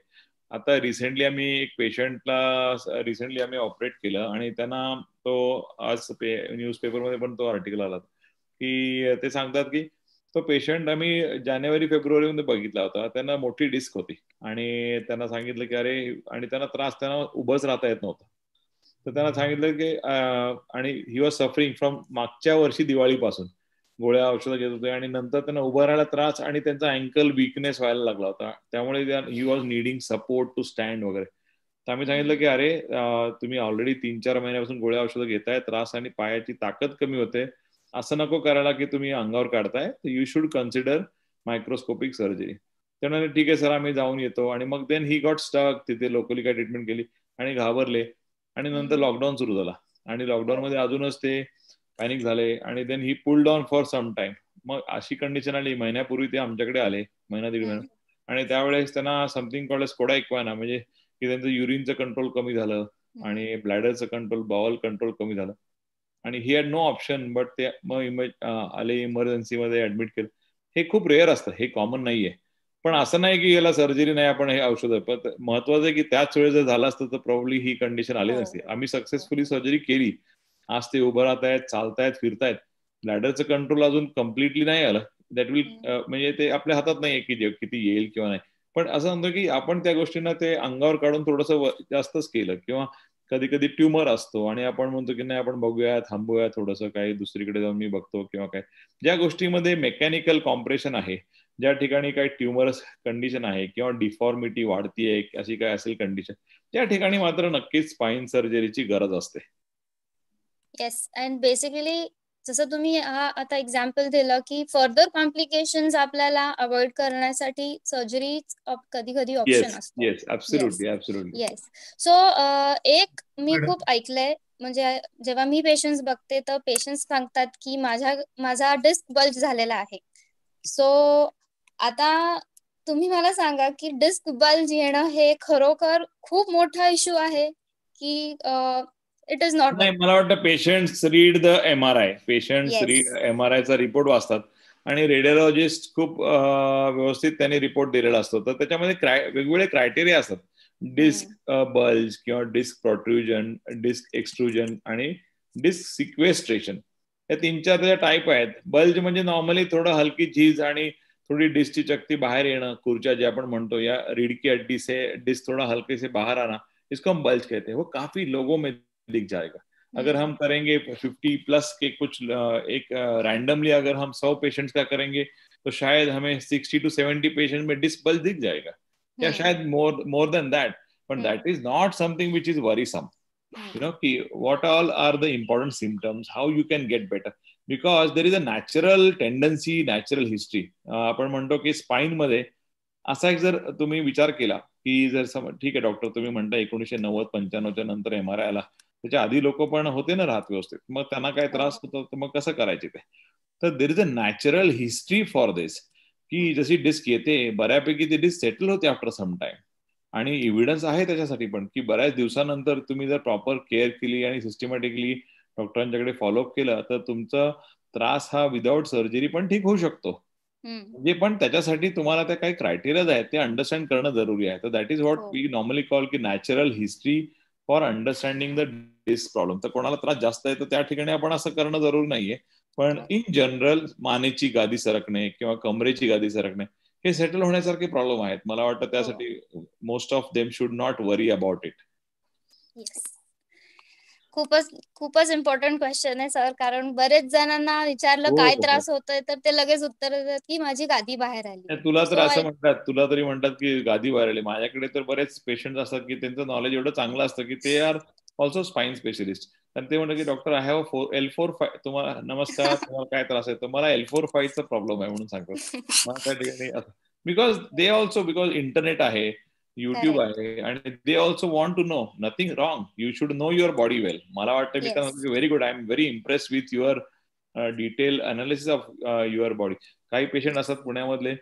आता रिसेंटली आम्ही एक पेशंटला रिसेंटली आम्ही ऑपरेट केलं आणि त्यांना तो आज न्यूजपेपरमध्ये पण तो आर्टिकल आला की ते सांगतात की तो पेशंट आम्ही जानेवारी फेब्रुवारी मध्ये बघितला होता, त्यांना मोठी डिस्क होती आणि त्यांना सांगितलं की अरे, आणि त्यांना त्रास, त्यांना उभंच राहता येत नव्हतं। तर त्यांना सांगितलं की आणि ही वॉज सफरिंग फ्रॉम मागच्या वर्षी दिवाळीपासून, गोळ्या औषधं घेत होते आणि नंतर त्यांना उभं राहायला त्रास आणि त्यांचा अँकल वीकनेस व्हायला लागला होता, त्यामुळे he was needing support to stand वगैरे। तर आम्ही सांगितलं की अरे तुम्ही ऑलरेडी 3-4 महिन्यापासून गोळ्या औषधं घेताय, त्रास आणि पायाची ताकद कमी होते, असं नको करायला की तुम्ही अंगावर काढताय, तर you should consider microscopic surgery. ते म्हणाले ठीक आहे सर, आम्ही जाऊन येतो, आणि मग देन ही गॉट स्टक, तिथे लोकली काय ट्रीटमेंट केली, आणि घाबरले आणि नंतर लॉकडाऊन सुरू झाला आणि लॉकडाऊन मध्ये अजूनच ते पॅनिक झाले आणि then he pulled on for some time. मग अशी कंडिशन आली, महिन्यापूर्वी ते आमच्याकडे आले, महिना दीड महिना, आणि त्यावेळेस त्यांना समथिंग कॉल्ड स्कोडा इक्वाना, म्हणजे की त्यांचं युरिनचं कंट्रोल कमी झालं आणि ब्लॅडरचं कंट्रोल, बाउल कंट्रोल कमी झालं आणि he had no option but ते मग आले, इमर्जन्सीमध्ये ऍडमिट केलं. हे खूप रेअर असतं, हे कॉमन नाहीये. पण असं नाही की याला सर्जरी नाही, आपण हे औषध आहे. पण महत्वाचं आहे की त्याच वेळेस जर झालं असतं तर प्रॉब्ली ही कंडिशन आली नसती. आम्ही सक्सेसफुली सर्जरी केली, आज ते उभं राहतायत, चालतायत, फिरतायत. ब्लॅडरचं कंट्रोल अजून कम्प्लिटली नाही आलं, दॅट विल म्हणजे ते आपल्या हातात नाहीये की किती येईल किंवा नाही. पण असं म्हणतो की आपण त्या गोष्टींना ते अंगावर काढून थोडंसं जास्तच केलं, किंवा कधी कधी ट्युमर असतो आणि आपण म्हणतो की नाही आपण बघूया, थांबूया थोडंसं, काही दुसरीकडे जाऊन मी बघतो किंवा काय. ज्या गोष्टीमध्ये मेकॅनिकल कॉम्प्रेशन आहे, ज्या ठिकाणी काही ट्युमरस कंडिशन आहे किंवा डिफॉर्मिटी वाढतीये, अशी काय असेल कंडिशन, त्या ठिकाणी मात्र नक्कीच स्पाइन सर्जरीची गरज असते. येस, अँड बेसिकली जसं तुम्ही हा आता एक्झाम्पल दिलं की फर्दर कॉम्प्लिकेशन्स आपल्याला अवॉइड करण्यासाठी सर्जरी कधी कधी ऑप्शन असतो. Yes, absolutely, absolutely. Yes. So एक मी खूप ऐकलंय, म्हणजे जेव्हा मी पेशंट्स बघते तर पेशंट्स सांगतात की माझा डिस्क बल्ज झालेला आहे. सो आता तुम्ही मला सांगा की डिस्क बल्ज येणं हे खरोखर खूप मोठा इश्यू आहे की इट इज नॉट? नाही, मला वाटतं patients read the MRI, patients read MRIचा रिपोर्ट वाचतात आणि रेडिओलॉजिस्ट खूप व्यवस्थित त्यांनी रिपोर्ट दिलेला असतो. तर त्याच्यामध्ये वेगवेगळे क्रायटेरिया असतात, डिस्क बल्ज किंवा डिस्क प्रोट्रुजन, डिस्क एक्सट्रुजन आणि डिस्क सिक्वेस्ट्रेशन. या 3-4 टाईप आहेत. बल्ज म्हणजे नॉर्मली थोडं हलकी झीज आणि थोड़ी डिस्क की चकती बाहर येणं, खुर्चा जे आपण म्हणतो, या रीढ़ की हड्डी से डिस्क थोड़ा हल्के से बाहर आना, इसको हम बल्ज कहते हैं. वो काफी लोगों में दिख जाएगा. अगर हम करेंगे 50+ के कुछ एक रैंडमली अगर हम 100 पेशेंट्स का करेंगे तो शायद हमें 60 to 70 पेशेंट में डिस्क बल्ज दिख जाएगा, या शायद more than that. But that is not something which is worrisome. कि what all are the important symptoms, how you can get better, because there is a natural tendency, natural history. आपण म्हणतो की spine मध्ये असा एक जर तुम्ही विचार केला की जर ठीक आहे डॉक्टर, तुम्ही म्हणता 1990-95 नंतर MRI आला, त्याच्या आधी लोक पण होते ना राहत व्यवस्थित, मग त्यांना काय त्रास होतो, तर मग कसं करायचे ते. तर there is a natural history for this, की जशी डिस्क येते बऱ्यापैकी ती डिस्क सेटल होते आफ्टर सम टाइम, आणि एव्हिडन्स आहे त्याच्यासाठी पण की बऱ्याच दिवसानंतर तुम्ही जर प्रॉपर केअर केली आणि सिस्टमॅटिकली डॉक्टरांच्याकडे फॉलोअप केलं तर तुमचा त्रास हा विदाऊट सर्जरी पण ठीक होऊ शकतो. म्हणजे पण त्याच्यासाठी तुम्हाला त्या काही क्रायटेरियाज आहेत ते अंडरस्टँड करणं जरुरी आहे. तर that is what we normally call की natural history for understanding the disc problem. तर कोणाला त्रास जास्त आहे तर त्या ठिकाणी आपण असं करणं जरुरी नाहीये, पण इन जनरल मानेची गादी सरकणे किंवा कमरेची गादी सरकणे हे सेटल होण्यासारखे प्रॉब्लेम आहेत. मला वाटतं त्यासाठी most of them should not worry about it. खूपच इम्पॉर्टंट क्वेश्चन आहे सर, कारण बरेच जणांना विचारलं काय त्रास होतोय तर ते लगेच उत्तर देतात की माझी गादी बाहेर आली. तुला तर असं म्हणतात, तुला तरी म्हणतात की गादी बाहेर आली. माझ्याकडे तर बरेच पेशंट असतात की त्यांचं नॉलेज एवढं चांगलं असतं की ते आर ऑल्सो स्पाइन स्पेशलिस्ट, आणि ते म्हणतात की डॉक्टर आय हॅव L4-5. तुम्हाला नमस्कार, तुम्हाला काय त्रास आहे, तर मला L4-5चा प्रॉब्लेम आहे म्हणून सांगतात. मला त्या ठिकाणी बिकॉज इंटरनेट आहे, युट्यूब आहे, आणि they also want to know. Nothing wrong, you should know your body well. मला वाटतं मी त्यांना very good, I am very impress with your detail analysis of your body. काही पेशंट असतात पुण्यामधले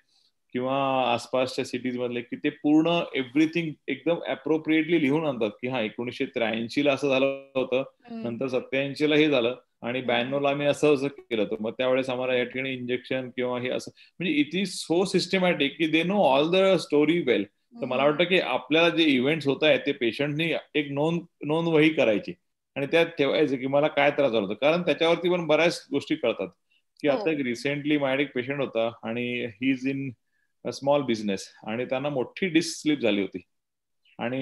किंवा आसपासच्या सिटीज मधले की ते पूर्ण एव्हरीथिंग एकदम अप्रोप्रिएटली लिहून आणतात की हा 1983 असं झालं होतं, नंतर 87 हे झालं, आणि 92 आम्ही असं केलं. तर मग त्यावेळेस आम्हाला या ठिकाणी इंजेक्शन किंवा हे असं, म्हणजे इट इज सो सिस्टमॅटिक की they know all the story well. तर मला वाटतं की आपल्याला जे इव्हेंट्स होत आहेत ते पेशंटनी एक नोंद वही करायची आणि त्यात ठेवायचं की मला काय त्रास होतो, कारण त्याच्यावरती पण बऱ्याच गोष्टी कळतात. की आता एक रिसेंटली माझ्याकडे एक पेशंट होता आणि he is in small business, आणि त्यांना मोठी डिस्क स्लिप झाली होती, आणि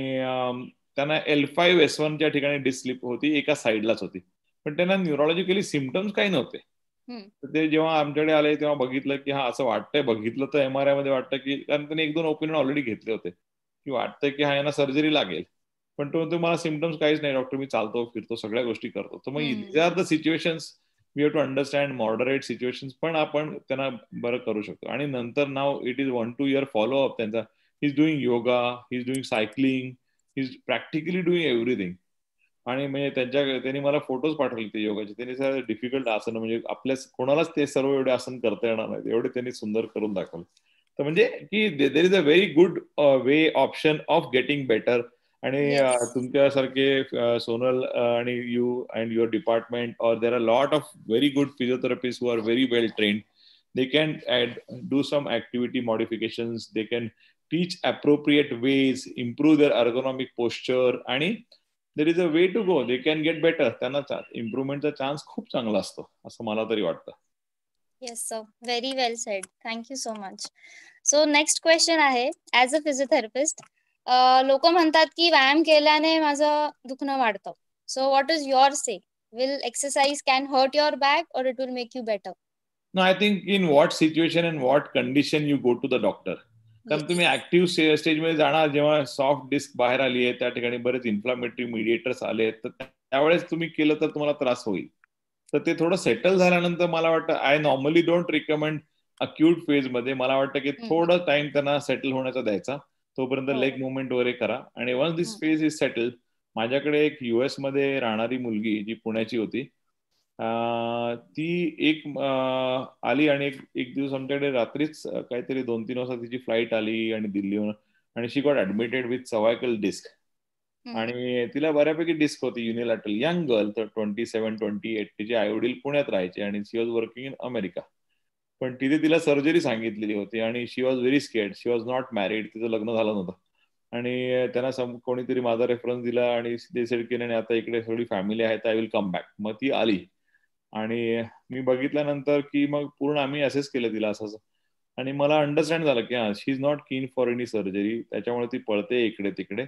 त्यांना L5-S1 च्या ठिकाणी डिस्क स्लिप होती, एका साईडलाच होती, पण त्यांना न्यूरोलॉजिकली सिम्पटम्स काही नव्हते. तर ते जेव्हा आमच्याकडे आले तेव्हा बघितलं की हा असं वाटतंय, बघितलं तर MRI मध्ये वाटतं की, कारण त्यांनी 1-2 ओपिनियन ऑलरेडी घेतले होते की वाटतंय की हा यांना सर्जरी लागेल, पण तो मला सिम्पटम्स काहीच नाही डॉक्टर, मी चालतो फिरतो सगळ्या गोष्टी करतो. तर मग these are the situations we have to understand. Moderate situations पण आपण त्यांना बरं करू शकतो, आणि नंतर now it is 1-2 year followup त्यांचा. He is doing yoga, he is doing cycling, he is practically doing everything. आणि म्हणजे त्यांनी मला फोटोज पाठवले ते योगाचे. त्यांनी सर डिफिकल्ट आसन म्हणजे आपल्या कोणालाच ते सर्व एवढे आसन करता येणार नाहीत, एवढे त्यांनी सुंदर करून दाखवले. तर म्हणजे की there is a very good way option of getting better. आणि तुमच्यासारखे सोनल आणि यू अँड युअर डिपार्टमेंट और there are lot of very good physiotherapist who are very well trained. They can do some activity modifications. They can teach appropriate ways, improve their ergonomic posture, आणि there is a way to go. They can get better. त्यांना इम्प्रुव्हमेंटचा chance खूप चांगला असतो असं मला तरी वाटतं. Yes sir, very well said. Thank you so much. So next question आहे, ऍज अ फिजिओथेरपिस्ट लोक म्हणतात की व्यायाम केल्याने माझं दुखणं वाढतं. So what is your say? Will exercise can hurt your back और it will make you better? No, I think in what situation and what condition you go to the doctor. कारण तुम्ही ऍक्टिव्ह स्टेजमध्ये जाणार जेव्हा soft disk बाहेर आली आहे, त्या ठिकाणी बरेच इन्फ्लामेटरी मीडिएटर्स आले आहेत, तर त्यावेळेस तुम्ही केलं तर तुम्हाला त्रास होईल. तर ते थोडं सेटल झाल्यानंतर मला वाटतं, I normally don't recommend acute phase मध्ये. मला वाटतं की थोडं टाइम त्यांना सेटल होण्याचा द्यायचा, तोपर्यंत लेग मुवमेंट वगैरे करा. आणि once this phase is settle, माझ्याकडे एक US मध्ये राहणारी मुलगी जी पुण्याची होती, ती एक आली आणि एक दिवस आमच्याकडे रात्रीच काहीतरी 2-3 वाजता तिची फ्लाईट आली आणि दिल्लीहून, आणि she got admitted with cervical disc. आणि तिला बऱ्यापैकी डिस्क होती युनिलॅटरल. यंग गर्ल, तर 27-28. तिचे आई वडील पुण्यात राहायचे आणि she was working in America. पण तिथे तिला सर्जरी सांगितलेली होती आणि she was very scared. She was not married, तिचं लग्न झालं नव्हतं. आणि त्यांना कोणीतरी माझा रेफरन्स दिला आणि डिसाईड केलं आणि आता इकडे थोडी फॅमिली आहे, तर आय विल कम बॅक. मग ती आली आणि मी बघितल्यानंतर की मग पूर्ण आम्ही असेस केलं तिला असं, आणि मला अंडरस्टँड झालं की she is not keen for any surgery. त्याच्यामुळे ती पळते इकडे तिकडे.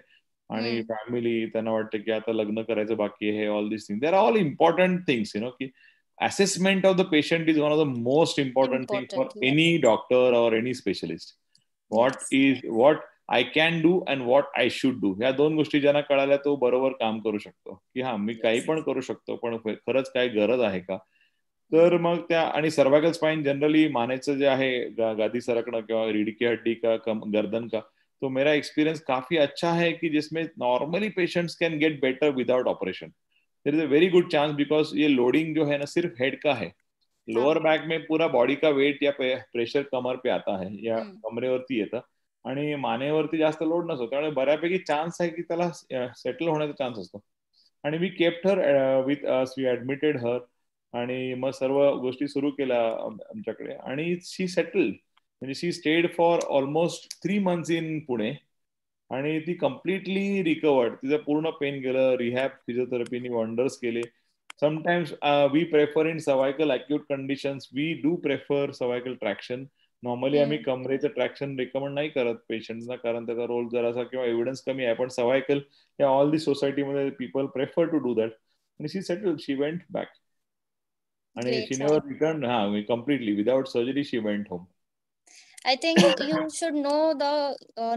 आणि फॅमिली, त्यांना वाटतं की आता लग्न करायचं बाकी आहे. All this thing, there are all important things, की assessment of the patient is one of the most important things for any doctor or any specialist. What I can do and what I should do, ह्या दोन गोष्टी ज्यांना कळाल्या तो बरोबर काम करू शकतो, की हा मी काही पण करू शकतो, पण खरंच काय गरज आहे का. तर मग त्या, आणि सर्वायकल स्पाइन जनरली मानेचं जे आहे, गादी सरकणं किंवा रीढ़ की हड्डी का गर्दन का, तो मेरा एक्सपीरियंस काफी अच्छा है कि जिसमें normally patients can get better without operation. There is a very good chance, because ये लोडिंग जो है ना सिर्फ हेड का है. लोअर बॅक में पूरा बॉडी का वेट या प्रेशर कमर पे आता है या कमरेवरती येतं, आणि मानेवरती जास्त लोड नसतो. त्यामुळे बऱ्यापैकी चान्स आहे की त्याला सेटल होण्याचा चान्स असतो. आणि we kept her with us, we admitted her, आणि मग सर्व गोष्टी सुरू केल्या आमच्याकडे, आणि शी सेटल्ड. म्हणजे she stayed for almost 3 months in Pune, आणि ती कम्प्लिटली रिकवर्ड. तिचं पूर्ण पेन गेलं. रिहॅब फिजिओथेरपीने वंडर्स केले. Sometimes we prefer in cervical acute conditions, we do prefer cervical traction. Normally आम्ही कमरेचं ट्रॅक्शन रिकमेंड नाही करत पेशंटना, कारण त्याचा रोल जरासा किंवा एव्हिडन्स कमी आहे. पण सर्वायकल या ऑल दी सोसायटीमध्ये people prefer to do that. आणि she settled, she went back, आणि she never return completely without surgery. She went home. I think you should know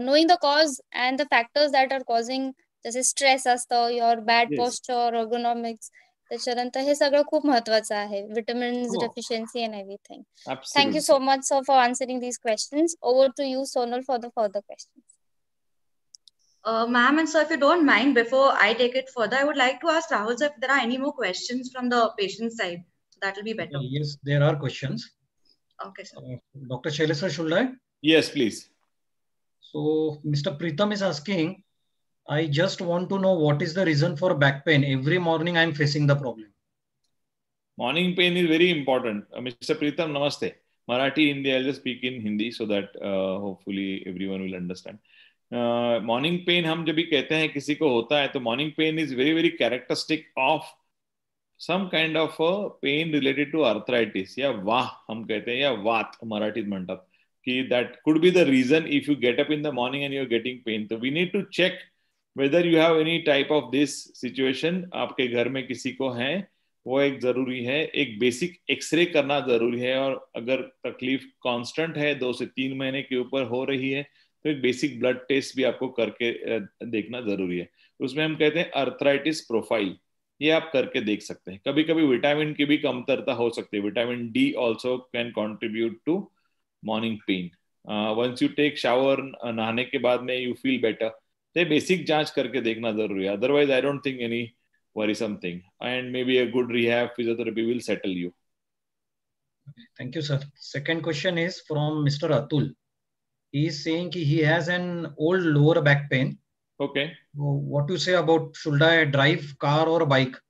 knowing the cause and the factors that are causing, जसे stress असतं, your bad posture, ergonomics, त्याच्यानंतर हे सगळं खूप महत्वाचं आहे. Vitamins deficiency and everything. Absolutely. Thank you so much, sir, for answering these questions. Over to you, Sonal, for the further questions. Ma'am and sir, if you don't mind, before I take it further, I would like to ask Rahul sir if there are any more questions from the patient side. That will be better. Yes, there are questions. Okay, sir. Dr. Shailesh sir, should I? Yes, please. So, Mr. Pritam is asking, I just want to know what is the reason for back pain. Every morning I am facing the problem. Morning pain is very important. Mr. Pritam, namaste. Marathi, Hindi, I'll just speak in Hindi so that hopefully everyone will understand. Morning pain हम जब भी कहते हैं किसी को होता है, तो morning pain is very very characteristic of some kind of a pain related to arthritis, या वाह हम कहते हैं, या वात मराठीत म्हणतात, कि that could be the reason if you get up in the morning and you're getting pain. So we need to check whether you have any type of this situation. आपके घर में किसी को है, वो एक जरूरी है. एक बेसिक एक्सरे करना जरूरी है, और अगर तकलीफ कांस्टेंट है 2 से 3 महीने के ऊपर हो रही है, तो एक बेसिक ब्लड टेस्ट भी आपको करके देखना जरूरी है. उसमें हम कहते हैं अर्थराइटिस प्रोफाइल, ये आप करके देख सकते हैं. कभी कभी विटामिन की भी कमतरता हो सकती है. Vitamin D also can contribute to morning pain. Once you take shower, नहाने के बाद में यू फील बेटर, तो बेसिक जांच करके देखना जरूरी है. Otherwise I don't think any worrisome thing, and maybe a good rehab physiotherapy will settle you. Thank you, sir. Second question is from Mr. Atul. He is saying he has an old lower back pain. Okay. What do you say about should I drive car or bike?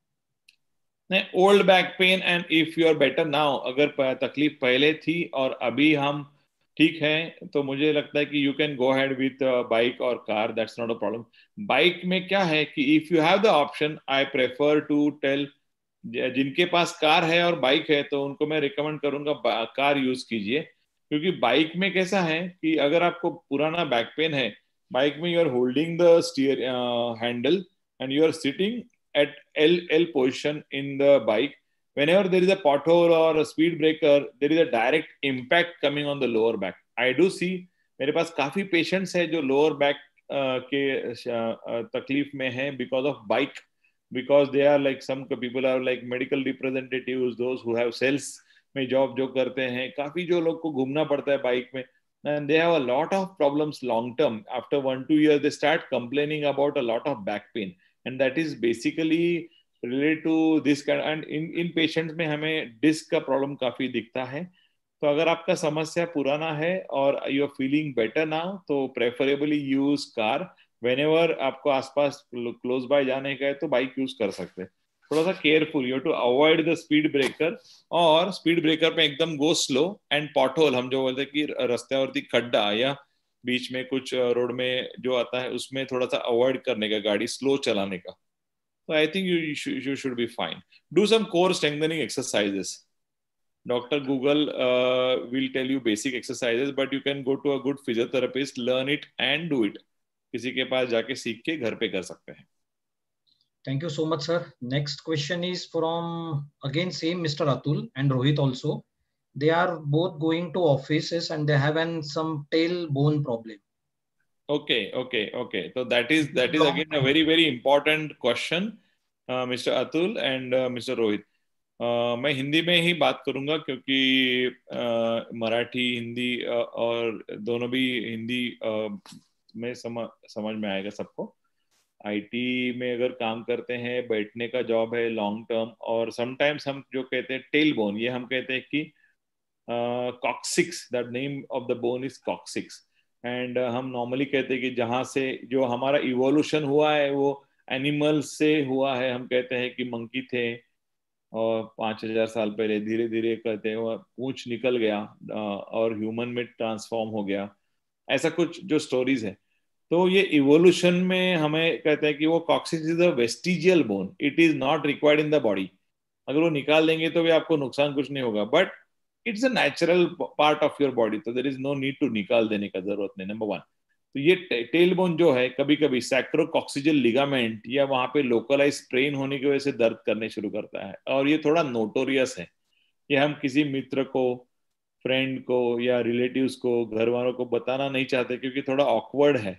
नहीं, old back pain and if you are better now, अगर तकलीफ पहले थी और अभी हम ठीक है तो मुझे लगता है कि you can go head with bike और car, that's not a problem. Bike में क्या है कि if you have the option, I prefer to tell जिनके पास कार है और बाइक है तो उनको मैं रिकमेंड करूंगा कार यूज कीजिए. क्योंकि बाइक में कैसा है कि अगर आपको पुराना बैक पेन है, बाइक में you are holding the steer handle and you are sitting at L position in the bike. Whenever there is a pothole or a speed breaker, there is a direct impact coming on the lower back. I do see मेरे pass काफी patients है जो lower back के तकलीफ में है because of bike, because they are like some people are like medical representatives, those who have sales में job जो करते हैं, काफी जो लोग को घूमना पड़ता है बाइक में, and they have a lot of problems long term. After 1-2 years they start complaining about a lot of back pain, and that is basically related to this kind. And in patients में हमें disk का problem काफी दिखता है. तो अगर आपका समस्या पुराना है और you are feeling better now, तो प्रेफरेबली यूज कार. व्हेनेवर आपको आसपास क्लोज बाय जाने का है तो बाइक यूज कर सकते हैं. थोड़ा सा careful, you to avoid the speed breaker, और स्पीड ब्रेकर पे एकदम गो स्लो. एंड पॉटहोल, हम जो बोलते हैं कि रास्त्यावरती खड्डा या बीच में कुछ रोड में जो आता है उसमें थोड़ा सा अवॉइड करने का, गाड़ी स्लो चलाने का. तो I think you should be fine. Do some core strengthening exercises. Doctor Google will tell you basic exercises, but you can go to a good physiotherapist, learn it and do it. किसी के pass जाके सीख के घर पे कर सकते हैं. Thank you so much, sir. Next question is from again same Mr. Atul and Rohit also. They are both going to offices and they have some tailbone problem. Okay. So that is again a very very important question, Mr. Atul and Mr. Rohit. मैं हिंदी में ही बात करूंगा क्योंकि मराठी हिंदी और दोनों भी हिंदी में समझ में आएगा सबको. आईटी में अगर काम करते हैं, बैठने का जॉब है लॉन्ग टर्म, और समटाइम्स हम जो कहते हैं टेल बोन, ये हम कहते हैं कि coccyx, that name of the bone is coccyx. And हम नॉर्मली कहते हैं कि जहाँ से जो हमारा इवोल्यूशन हुआ है वो एनिमल से हुआ है. हम कहते हैं कि मंकी थे और 5000 साल पहले धीरे धीरे कहते हैं वो पूंछ निकल गया और ह्यूमन में ट्रांसफॉर्म हो गया. ऐसा कुछ जो स्टोरीज है. तो ये इवोल्यूशन में हमें कहते हैं कि वो coccyx is a vestigial bone, it is not required in the body. अगर वो निकाल देंगे तो भी आपको नुकसान कुछ नहीं होगा, but it's a natural part of your body, तो there is no need to निकाल देने का जरूरत नहीं. नंबर 1. तो ये टेल बोन जो है, कभी कभी सैक्रोकॉक्सिजल लिगामेंट या वहां पे लोकलाइज स्ट्रेन होने की वजह से दर्द करने शुरू करता है, और ये थोड़ा नोटोरियस है. ये हम किसी मित्र को, फ्रेंड को या रिलेटिव्स को, घर वालों को बताना नहीं चाहते क्योंकि थोड़ा ऑकवर्ड है.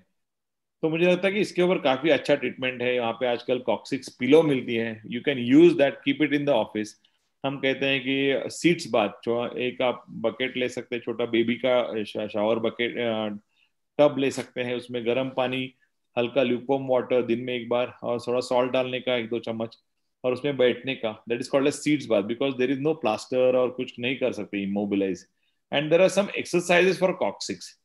तो मुझे लगता है कि इसके ऊपर काफी अच्छा ट्रीटमेंट है. यहाँ पे आजकल कॉक्सिक्स पिलो मिलती है, you can use that, keep it in the office. हम कहते हैं कि सीट्स बाथ, एक आप बकेट ले सकते हैं, छोटा बेबी का शावर बकेट टब ले सकते हैं, उसमें गर्म पानी, हल्का ल्यूकवार्म वाटर दिन में एक बार, और थोड़ा सॉल्ट डालने का 1-2 चम्मच, और उसमें बैठने का. That is called as sitz bath, because there is no plaster और कुछ नहीं कर सकते immobilise. And there are some exercises for coccyx.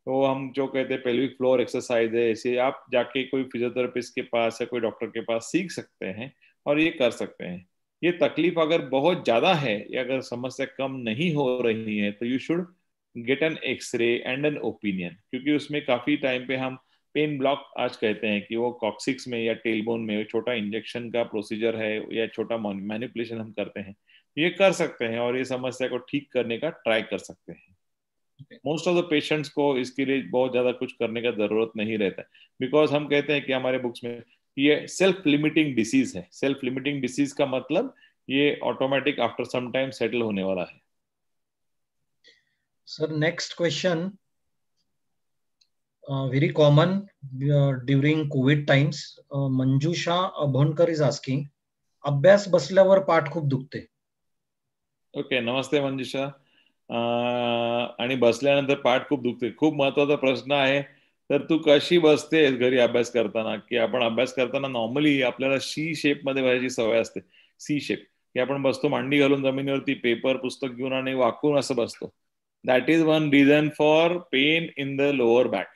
तो हम जो कहते हैं पेल्विक फ्लोर एक्सरसाइज है, ऐसे आप जाके कोई फिजियोथेरेपिस्ट के पास या कोई डॉक्टर के पास सीख सकते हैं और ये कर सकते हैं. ये तकलीफ अगर बहुत ज्यादा है या अगर समस्या कम नहीं हो रही है तो you should get an X-ray and an opinion, क्योंकि उसमें काफी टाइम पे हम पेन ब्लॉक आज कहते हैं कि वो कॉक्सिक्स में या टेलबोन में छोटा इंजेक्शन का प्रोसीजर है या छोटा मैनिपुलेशन हम करते हैं, ये कर सकते हैं और ये समस्या को ठीक करने का ट्राई कर सकते हैं. मोस्ट ऑफ द पेशेंट्स को इसके लिए बहुत ज्यादा कुछ करने का जरूरत नहीं रहता है, बिकॉज हम कहते हैं कि हमारे बुक्स में ये सेल्फ लिमिटिंग डिसीज है. सेल्फ लिमिटिंग डिसीज का मतलब ये automatic after some time settle होने वाला है. Sir next question, very common during COVID times. Manjusha Abhonkar is asking, अभ्यास बसल्यावर पाठ खूप दुखते. ओके, नमस्ते मंजुषा. आणि बसल्यानंतर पाठ खूप दुखते, खूप महत्वाचा प्रश्न आहे. तर तू कशी बसतेस घरी अभ्यास करताना, की आपण अभ्यास करताना नॉर्मली आपल्याला सी शेप मध्ये बसायची सवय असते. सी शेप, की आपण बसतो मांडी घालून जमिनीवरती, पेपर पुस्तक घेऊन आणि वाकून असं बसतो. That is one reason for pain in the lower back.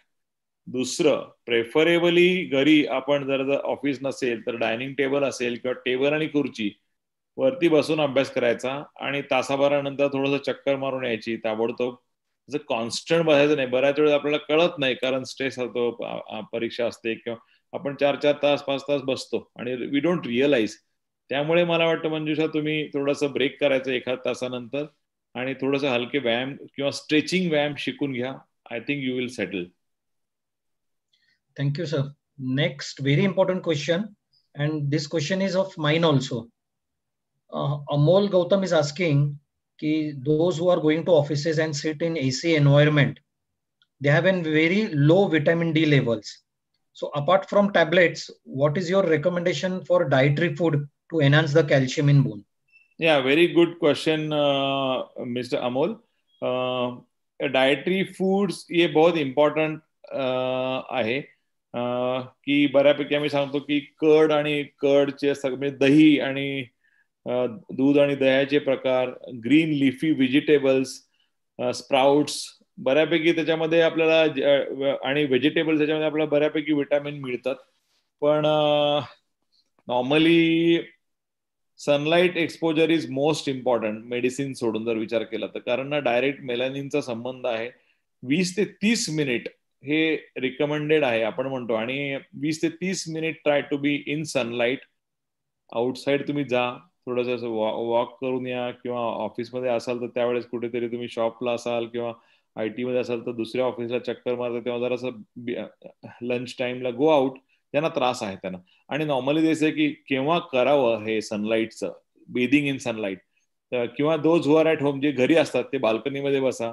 दुसरं, प्रेफरेबली घरी आपण जर ऑफिस नसेल तर डायनिंग टेबल असेल किंवा टेबल आणि खुर्ची वरती बसून अभ्यास करायचा आणि तासाभरानंतर थोडंसं चक्कर मारून यायची ताबडतोब. जर कॉन्स्टंट बसायचं नाही. बऱ्याच वेळेस आपल्याला कळत नाही कारण स्ट्रेस होतो, परीक्षा असते किंवा आपण 4-4 तास 5 तास बसतो आणि वी डोंट रिअलाइज. त्यामुळे मला वाटतं मंजुषा, तुम्ही थोडंसं ब्रेक करायचं 1 तासानंतर आणि थोडंसं हलके व्यायाम किंवा स्ट्रेचिंग व्यायाम शिकून घ्या. I think you will settle. Thank you, sir. Next, very important question, and this question is of mine also. Amol Gautam is asking कि those who are going to offices and sit in AC environment, they have a very low vitamin D levels. So apart from tablets, what is your recommendation for dietary food to enhance the calcium in bone? Yeah, very good question, Mr. Amol. Dietary foods हे बहुत important आहे. की बऱ्यापैकी आम्ही सांगतो की curd आणि कर्डचे सगळे, दही आणि दूध आणि दह्याचे प्रकार, ग्रीन लिफी व्हेजिटेबल्स, स्प्राउट्स, बऱ्यापैकी त्याच्यामध्ये आपल्याला आणि व्हेजिटेबल्स त्याच्यामध्ये आपल्याला बऱ्यापैकी विटॅमिन मिळतात. पण normally sunlight exposure is most important medicine सोडून जर विचार केला तर. कारण ना डायरेक्ट मेलानिनचा संबंध आहे. 20 ते 30 मिनिट हे रिकमेंडेड आहे आपण म्हणतो. आणि 20 ते 30 minute try to be in sunlight. Outside तुम्ही जा, थोडंसं वॉक करून या, किंवा ऑफिसमध्ये असाल तर त्यावेळेस कुठेतरी तुम्ही शॉपला असाल किंवा IT मध्ये असाल तर दुसऱ्या ऑफिसला चक्कर मारता तेव्हा जरासं लंच टाइमला गो आउट. त्यांना त्रास आहे त्यांना. आणि नॉर्मली दिसते की केव्हा करावं हे सनलाईटचं, बेदिंग इन सनलाईट. किंवा those who are at home, जे घरी असतात ते बाल्कनीमध्ये बसा,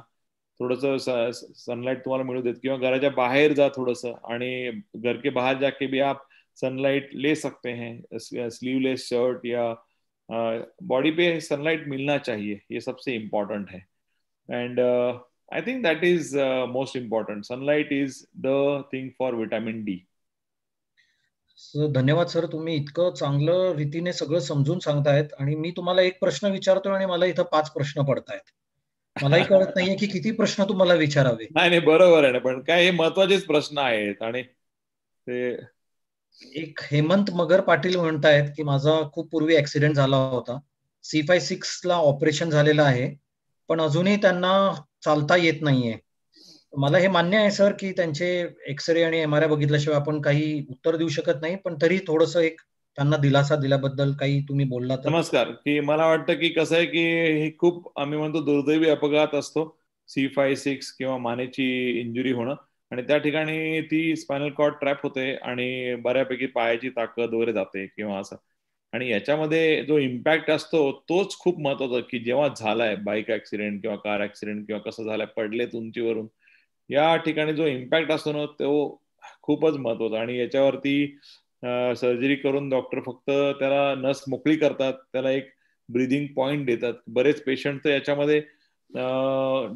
थोडंसं सनलाईट तुम्हाला मिळू देत, किंवा घराच्या बाहेर जा थोडंसं. आणि घर के बाहर जाके भी आप सनलाइट ले सकते हैं. स्लीवलेस शर्ट या बॉडी पे सनलाइट मिलना चाहिए, ये सबसे इम्पॉर्टंट है. And I think that is most important. Sunlight is the thing for vitamin D. धन्यवाद सर, तुम्ही इतकं चांगलं रीतीने सगळं समजून सांगतायत. आणि मी तुम्हाला एक प्रश्न विचारतोय आणि मला इथं 5 प्रश्न पडतायत. मलाही कळत नाहीये की किती प्रश्न तुम्हाला विचारावे. नाही, बरोबर आहे ना. पण काय हे महत्वाचेच प्रश्न आहेत. आणि ते एक हेमंत मगर पाटील म्हणतायत की माझा खूप पूर्वी ऍक्सिडेंट झाला होता. C56 ला ऑपरेशन झालेलं आहे, पण अजूनही त्यांना चालता येत नाहीये. मला हे मान्य आहे सर की त्यांचे एक्सरे आणि MRI बघितल्याशिवाय आपण काही उत्तर देऊ शकत नाही, पण तरी थोडंसं एक त्यांना दिलासा दिल्याबद्दल काही तुम्ही बोलला तर. नमस्कार. की मला वाटतं की कसं आहे की हे खूप आम्ही म्हणतो दुर्दैवी अपघात असतो C56 किंवा मानेची इंजुरी होणं. आणि त्या ठिकाणी ती स्पायनल कॉर्ड ट्रॅप होते आणि बऱ्यापैकी पायाची ताकद वगैरे जाते किंवा असं. आणि याच्यामध्ये जो इम्पॅक्ट असतो तोच खूप महत्वाचा, की जेव्हा झालाय बाईक ऍक्सिडेंट किंवा कार ऍक्सिडेंट किंवा कसं झालंय, पडलेत उंचीवरून, या ठिकाणी जो इम्पॅक्ट असतो ना तो खूपच महत्वाचा. आणि याच्यावरती सर्जरी करून डॉक्टर फक्त त्याला नस मोकळी करतात, त्याला एक ब्रीदिंग पॉइंट देतात. बरेच पेशंट तर याच्यामध्ये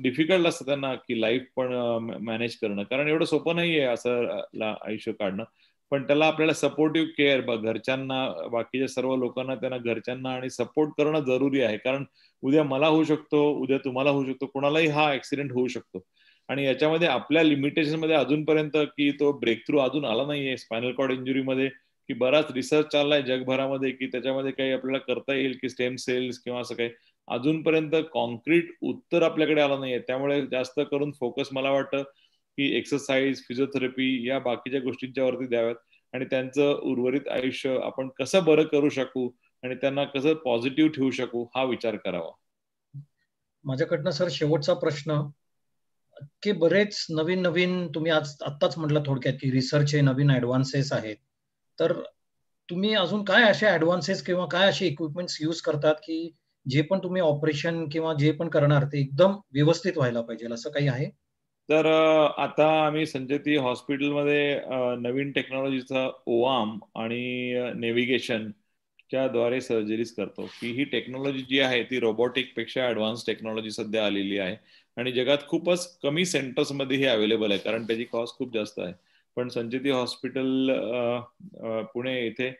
डिफिकल्ट असतं त्यांना की लाईफ पण मॅनेज करणं, कारण एवढं सोपं नाहीये असं आयुष्य काढणं. पण त्याला आपल्याला सपोर्टिव्ह केअर, घरच्यांना, बाकीच्या सर्व लोकांना, त्यांना घरच्यांना आणि सपोर्ट करणं जरुरी आहे. कारण उद्या मला होऊ शकतो, उद्या तुम्हाला होऊ शकतो, कोणालाही हा ऍक्सिडेंट होऊ शकतो. आणि याच्यामध्ये आपल्या लिमिटेशन मध्ये अजूनपर्यंत की तो ब्रेक थ्रू अजून आला नाहीये स्पायनल कॉर्ड इंजुरीमध्ये, की बराच रिसर्च चाललाय जगभरामध्ये की त्याच्यामध्ये काही आपल्याला करता येईल की स्टेम सेल्स किंवा असं काही. अजूनपर्यंत कॉन्क्रीट उत्तर आपल्याकडे आलं नाहीये. त्यामुळे जास्त करून फोकस मला वाटतं की एक्सरसाइज, फिजिओथेरपी या बाकीच्या गोष्टींच्या वरती द्याव्यात. आणि त्यांचं उर्वरित आयुष्य आपण कसं बरं करू शकू आणि त्यांना कसं पॉझिटिव्ह ठेवू शकू हा विचार करावा. माझ्याकडनं सर शेवटचा प्रश्न, की बरेच नवीन नवीन तुम्ही आत्ताच म्हटलं थोडक्यात की रिसर्च नवीन ऍडव्हान्सेस आहेत, तर तुम्ही अजून काय असे ऍडव्हान्सेस किंवा काय असे इक्विपमेंट्स यूज करतात की जे पण तुम्ही ऑपरेशन किंवा जे पण करणार ते एकदम व्यवस्थित व्हायला पाहिजे, असं काही आहे? तर आता आम्ही संचेती हॉस्पिटलमध्ये नवीन टेक्नॉलॉजीचा ओआम आणि नेव्हिगेशन च्या द्वारे सर्जरीज करतो. की ही टेक्नॉलॉजी जी आहे ती रोबोटिक पेक्षा ऍडव्हान्स टेक्नॉलॉजी सध्या आलेली आहे. आणि जगात खूपच कमी सेंटर्समध्ये हे अवेलेबल आहे, कारण त्याची कॉस्ट खूप जास्त आहे. पण संचेती हॉस्पिटल पुणे येथे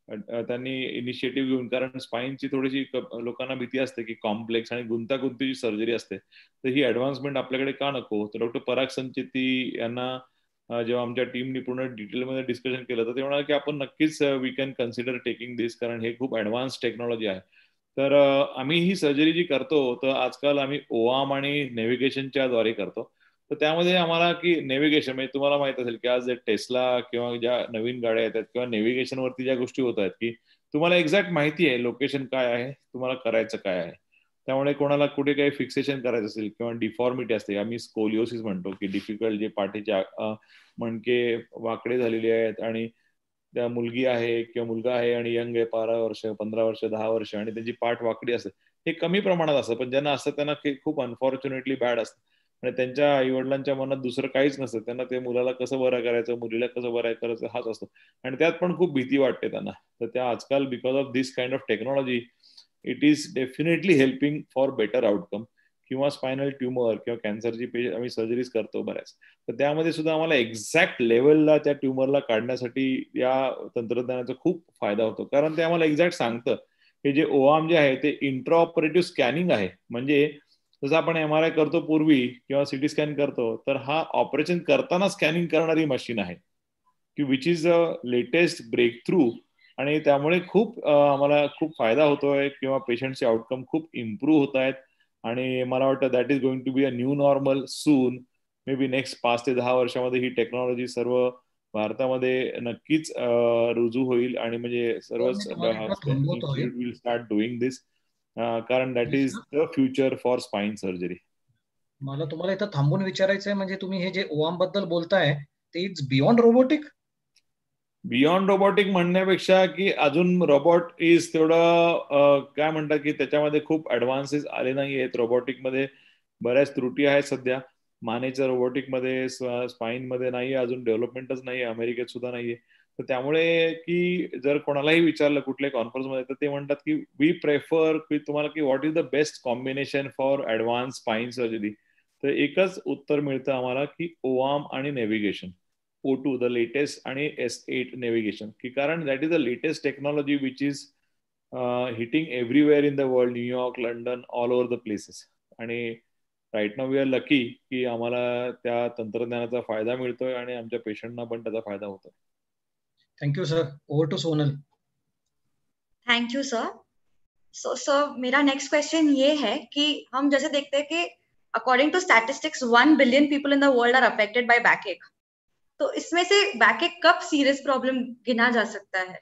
त्यांनी इनिशिएटिव्ह घेऊन, कारण स्पाईनची थोडीशी लोकांना भीती असते की कॉम्प्लेक्स आणि गुंतागुंतीची सर्जरी असते, तर ही ऍडव्हान्समेंट आपल्याकडे का नको. तर डॉक्टर पराग संचेती यांना जेव्हा आमच्या टीमनी पूर्ण डिटेलमध्ये डिस्कशन केलं तर ते म्हणाले की आपण नक्कीच वी कॅन कन्सिडर टेकिंग दिस, कारण हे खूप ऍडव्हान्स टेक्नॉलॉजी आहे. तर आम्ही ही सर्जरी जी करतो तर आजकाल आम्ही ओआर्म आणि नेव्हिगेशनच्या द्वारे करतो. तर त्यामध्ये आम्हाला की नेव्हिगेशन म्हणजे तुम्हाला माहित असेल की आज टेस्ला किंवा ज्या नवीन गाड्या येतात किंवा नेव्हिगेशन वरती ज्या गोष्टी होत आहेत की तुम्हाला एक्झॅक्ट माहिती आहे लोकेशन काय आहे, तुम्हाला करायचं काय आहे. त्यामुळे कोणाला कुठे काही फिक्सेशन करायचं असेल किंवा डिफॉर्मिटी असते, आम्ही स्कोलिओसिस म्हणतो की डिफिकल्ट जे पाठीचे मणके वाकडे झालेले आहेत आणि त्या मुलगी आहे किंवा मुलगा आहे आणि यंग आहे, 12 वर्ष 15 वर्ष 10 वर्ष आणि त्यांची पाठ वाकडी असते, हे कमी प्रमाणात असतं. पण ज्यांना असतं त्यांना खूप अनफॉर्च्युनेटली बॅड असतं आणि त्यांच्या आई वडिलांच्या मनात दुसरं काहीच नसतं. त्यांना ते मुलाला कसं बरं करायचं, मुलीला कसं बरं करायचं हाच असतो आणि त्यात पण खूप भीती वाटते त्यांना. तर त्या आजकाल because of this kind of technology it is definitely helping for better outcome. किंवा स्पायनल ट्युमर किंवा कॅन्सरची आम्ही सर्जरीज करतो बऱ्याच, तर त्यामध्ये सुद्धा आम्हाला एक्झॅक्ट लेवलला त्या ट्युमरला काढण्यासाठी या तंत्रज्ञानाचा खूप फायदा होतो, कारण ते आम्हाला एक्झॅक्ट सांगतं. हे जे ओआर्म जे आहे ते इंट्राऑपरेटिव्ह स्कॅनिंग आहे, म्हणजे जसं आपण MRI करतो पूर्वी किंवा सिटी स्कॅन करतो, तर हा ऑपरेशन करताना स्कॅनिंग करणारी मशीन आहे की which is a latest breakthrough. आणि त्यामुळे खूप आम्हाला खूप फायदा होतोय किंवा पेशंटचे आउटकम खूप इम्प्रूव्ह होत आहेत. आणि मला वाटतं that is going to be a new normal soon. Maybe next 5 ते 10 वर्षामध्ये ही टेक्नॉलॉजी सर्व भारतामध्ये नक्कीच रुजू होईल आणि म्हणजे सर्वच इन्स्टिट्यूट विल स्टार्ट डुईंग दिस, कारण that is the future for spine surgery. मला तुम्हाला इथं थांबून विचारायचं आहे, म्हणजे तुम्ही हे जे ओआर्म बद्दल बोलताय ते it's beyond robotic. Beyond robotic म्हणण्यापेक्षा की अजून रोबोट इज तेवढं काय म्हणतात की त्याच्यामध्ये खूप ऍडव्हान्सेस आले नाही आहेत. रोबोटिकमध्ये बऱ्याच त्रुटी आहेत सध्या. मानेच्या रोबोटिकमध्ये स्पाईनमध्ये नाही, अजून डेव्हलपमेंटच नाही, अमेरिकेत सुद्धा नाहीये. तर त्यामुळे की जर कोणालाही विचारलं कुठल्या कॉन्फरन्समध्ये तर ते म्हणतात की वी प्रेफर की तुम्हाला की what is the best combination for advance spine surgery. तर एकच उत्तर मिळतं आम्हाला की ओआर्म आणि नेव्हिगेशन, O2 द लेटेस्ट आणि S8 नेव्हिगेशन, की कारण that is the latest technology which is hitting everywhere in the world, New York, London, all over the places. आणि right now we are lucky की आम्हाला त्या तंत्रज्ञानाचा फायदा मिळतोय आणि आमच्या पेशंटना पण त्याचा फायदा होतोय. Thank you sir. Over to Sonal. Thank you sir. Sir मेरा नेक्स्ट क्वेश्चन ये है कि हम जैसे देखते हैं कि according to statistics 1 billion people in the world are affected by backache. तो इसमें से बैकएक कब सीरियस प्रॉब्लम गिना जा सकता है?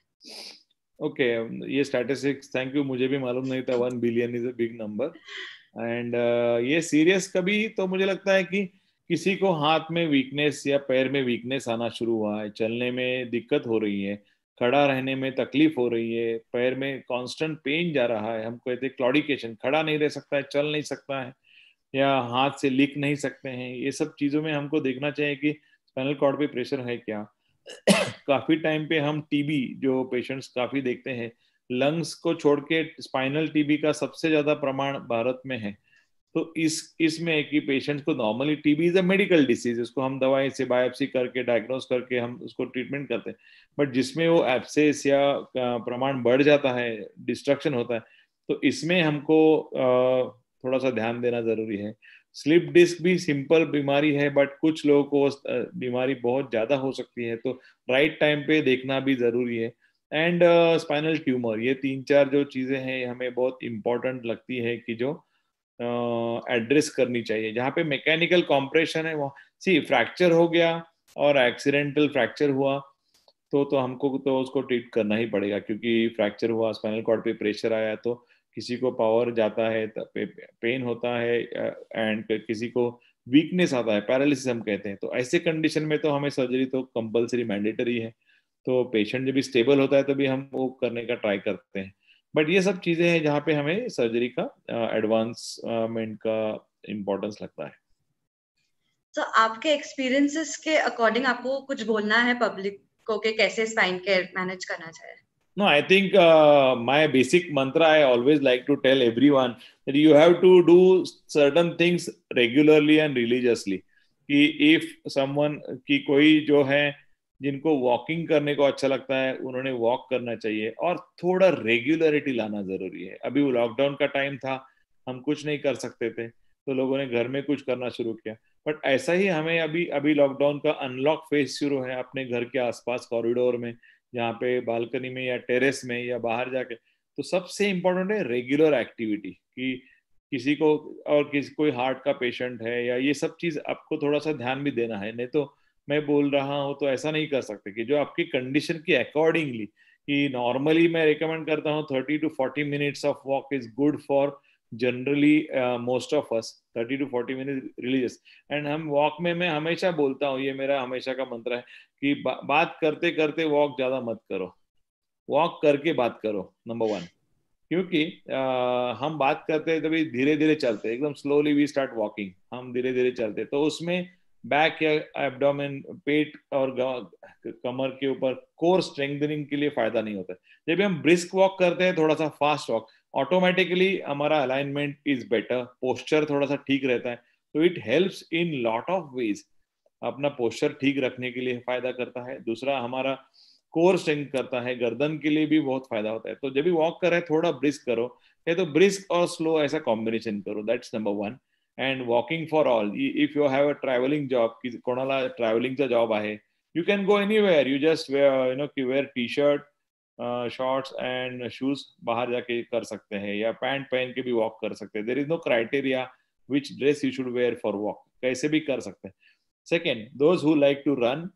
ओके, ये स्टैटिस्टिक्स थैंक यू, मुझे भी मालूम नहीं था 1 billion is a big number. End ये सीरियस कभी, तो मुझे लगता है कि किसी को हाथ में वीकनेस या पैर में वीकनेस आना शुरू हुआ है, चलने में दिक्कत हो रही है, खड़ा रहने में तकलीफ हो रही है, पैर में कांस्टेंट पेन जा रहा है, हम कहते हैं क्लॉडिकेशन, खड़ा नहीं रह सकता है, चल नहीं सकता है, या हाथ से लिख नहीं सकते हैं, ये सब चीजों में हमको देखना चाहिए कि स्पाइनल कॉर्ड पे प्रेशर है क्या. काफी टाइम पे हम टीबी जो पेशेंट्स काफी देखते हैं, लंग्स को छोड़ के स्पाइनल टीबी का सबसे ज्यादा प्रमाण भारत में है. तो इसमें कि पेशेंट्स को normally TB is a medical disease, उसको हम दवाई से बायोप्सी करके डायग्नोस करके हम उसको ट्रीटमेंट करते हैं. बट जिसमें वो एब्सेस या प्रमाण बढ़ जाता है, डिस्ट्रक्शन होता है, तो इसमें हमको थोड़ा सा ध्यान देना जरूरी है. स्लिप डिस्क भी सिंपल बीमारी है, बट कुछ लोगों को बीमारी बहुत ज्यादा हो सकती है, तो राइट टाइम पे देखना भी जरूरी है. एंड स्पाइनल ट्यूमर, ये 3-4 जो चीजें हैं हमें बहुत इंपॉर्टेंट लगती है कि जो एड्रेस करनी चाहिए. जहाँ पे मैकेनिकल कॉम्प्रेशन है वो सी फ्रैक्चर हो गया और एक्सीडेंटल फ्रैक्चर हुआ तो हमको तो उसको ट्रीट करना ही पड़ेगा, क्योंकि फ्रैक्चर हुआ, स्पाइनल कॉर्ड पे प्रेशर आया, तो किसी को पावर जाता है, पेन होता है, एंड किसी को वीकनेस आता है, पैरालिसिस हम कहते हैं. तो ऐसे कंडीशन में तो हमें सर्जरी तो कंपलसरी मैंडेटरी है. तो पेशेंट जब भी स्टेबल होता है तभी हम वो करने का ट्राई करते हैं. बट ये सब चीजें हैं जहाँ पे हमें सर्जरी का एडवांसमेंट का इम्पोर्टेंस लगता है. तो आपके एक्सपीरियंसेस के अकॉर्डिंग आपको कुछ बोलना है पब्लिक को कि कैसे स्पाइन केयर मैनेज करना चाहिए? No, I think my basic mantra I always like to tell everyone that you have to do certain things regularly and religiously. कि if someone कि कोई जो है जिनको वॉकिंग करने को अच्छा लगता है उन्होंने वॉक करना चाहिए और थोड़ा रेगुलरिटी लाना जरूरी है. अभी वो लॉकडाउन का टाइम था, हम कुछ नहीं कर सकते थे तो लोगों ने घर में कुछ करना शुरू किया. बट ऐसा ही हमें अभी अभी लॉकडाउन का अनलॉक फेज शुरू है अपने घर के आसपास कॉरिडोर में, जहाँ पे बालकनी में या टेरेस में या बाहर जाके. तो सबसे इम्पोर्टेंट है रेगुलर एक्टिविटी. कि किसी को और किसी कोई हार्ट का पेशेंट है या ये सब चीज आपको थोड़ा सा ध्यान भी देना है. नहीं तो मैं बोल रहा हूँ तो ऐसा नहीं कर सकते कि जो आपकी कंडीशन की अकॉर्डिंगली. कि नॉर्मली मैं रिकमेंड करता हूँ 30 to 40 minutes of walk is good for generally most of us. 30 to 40 minutes religious. एंड हम वॉक में मैं हमेशा बोलता हूँ, ये मेरा हमेशा का मंत्र है कि बात करते करते वॉक ज्यादा मत करो, वॉक करके बात करो. नंबर 1. क्योंकि हम बात करते हैं तभी धीरे धीरे चलते, एकदम स्लोली वी स्टार्ट वॉकिंग, हम धीरे धीरे चलते तो उसमें बैक या एब्डोमेन, पेट और कमर के ऊपर कोर स्ट्रेंथनिंग के लिए फायदा नहीं होता. जब भी हम ब्रिस्क वॉक करते हैं, थोड़ा सा फास्ट वॉक, ऑटोमेटिकली हमारा अलाइनमेंट इज बेटर, पोस्चर थोड़ा सा ठीक रहता है. तो it helps in lot of ways. Apna posture ठीक रखने के लिए फायदा करता है. दूसरा हमारा कोर स्ट्रेंथ करता है, गर्दन के लिए भी बहुत फायदा होता है. तो जब भी वॉक कर रहे हैं थोड़ा ब्रिस्क करो, या तो ब्रिस्क और स्लो ऐसा कॉम्बिनेशन करो. That's number 1. And walking for all. If you have a travelling job, की कोणाला ट्रॅव्हलिंगचा जॉब आहे, you can go anywhere. You just wear T-shirt, shorts and shoes, बाहर जाके कर सकते हैं, या पैंट पहन के भी वॉक कर सकते हैं. There is no criteria which dress you should wear for walk, कैसे भी कर सकते हैं. Second, those who like to run,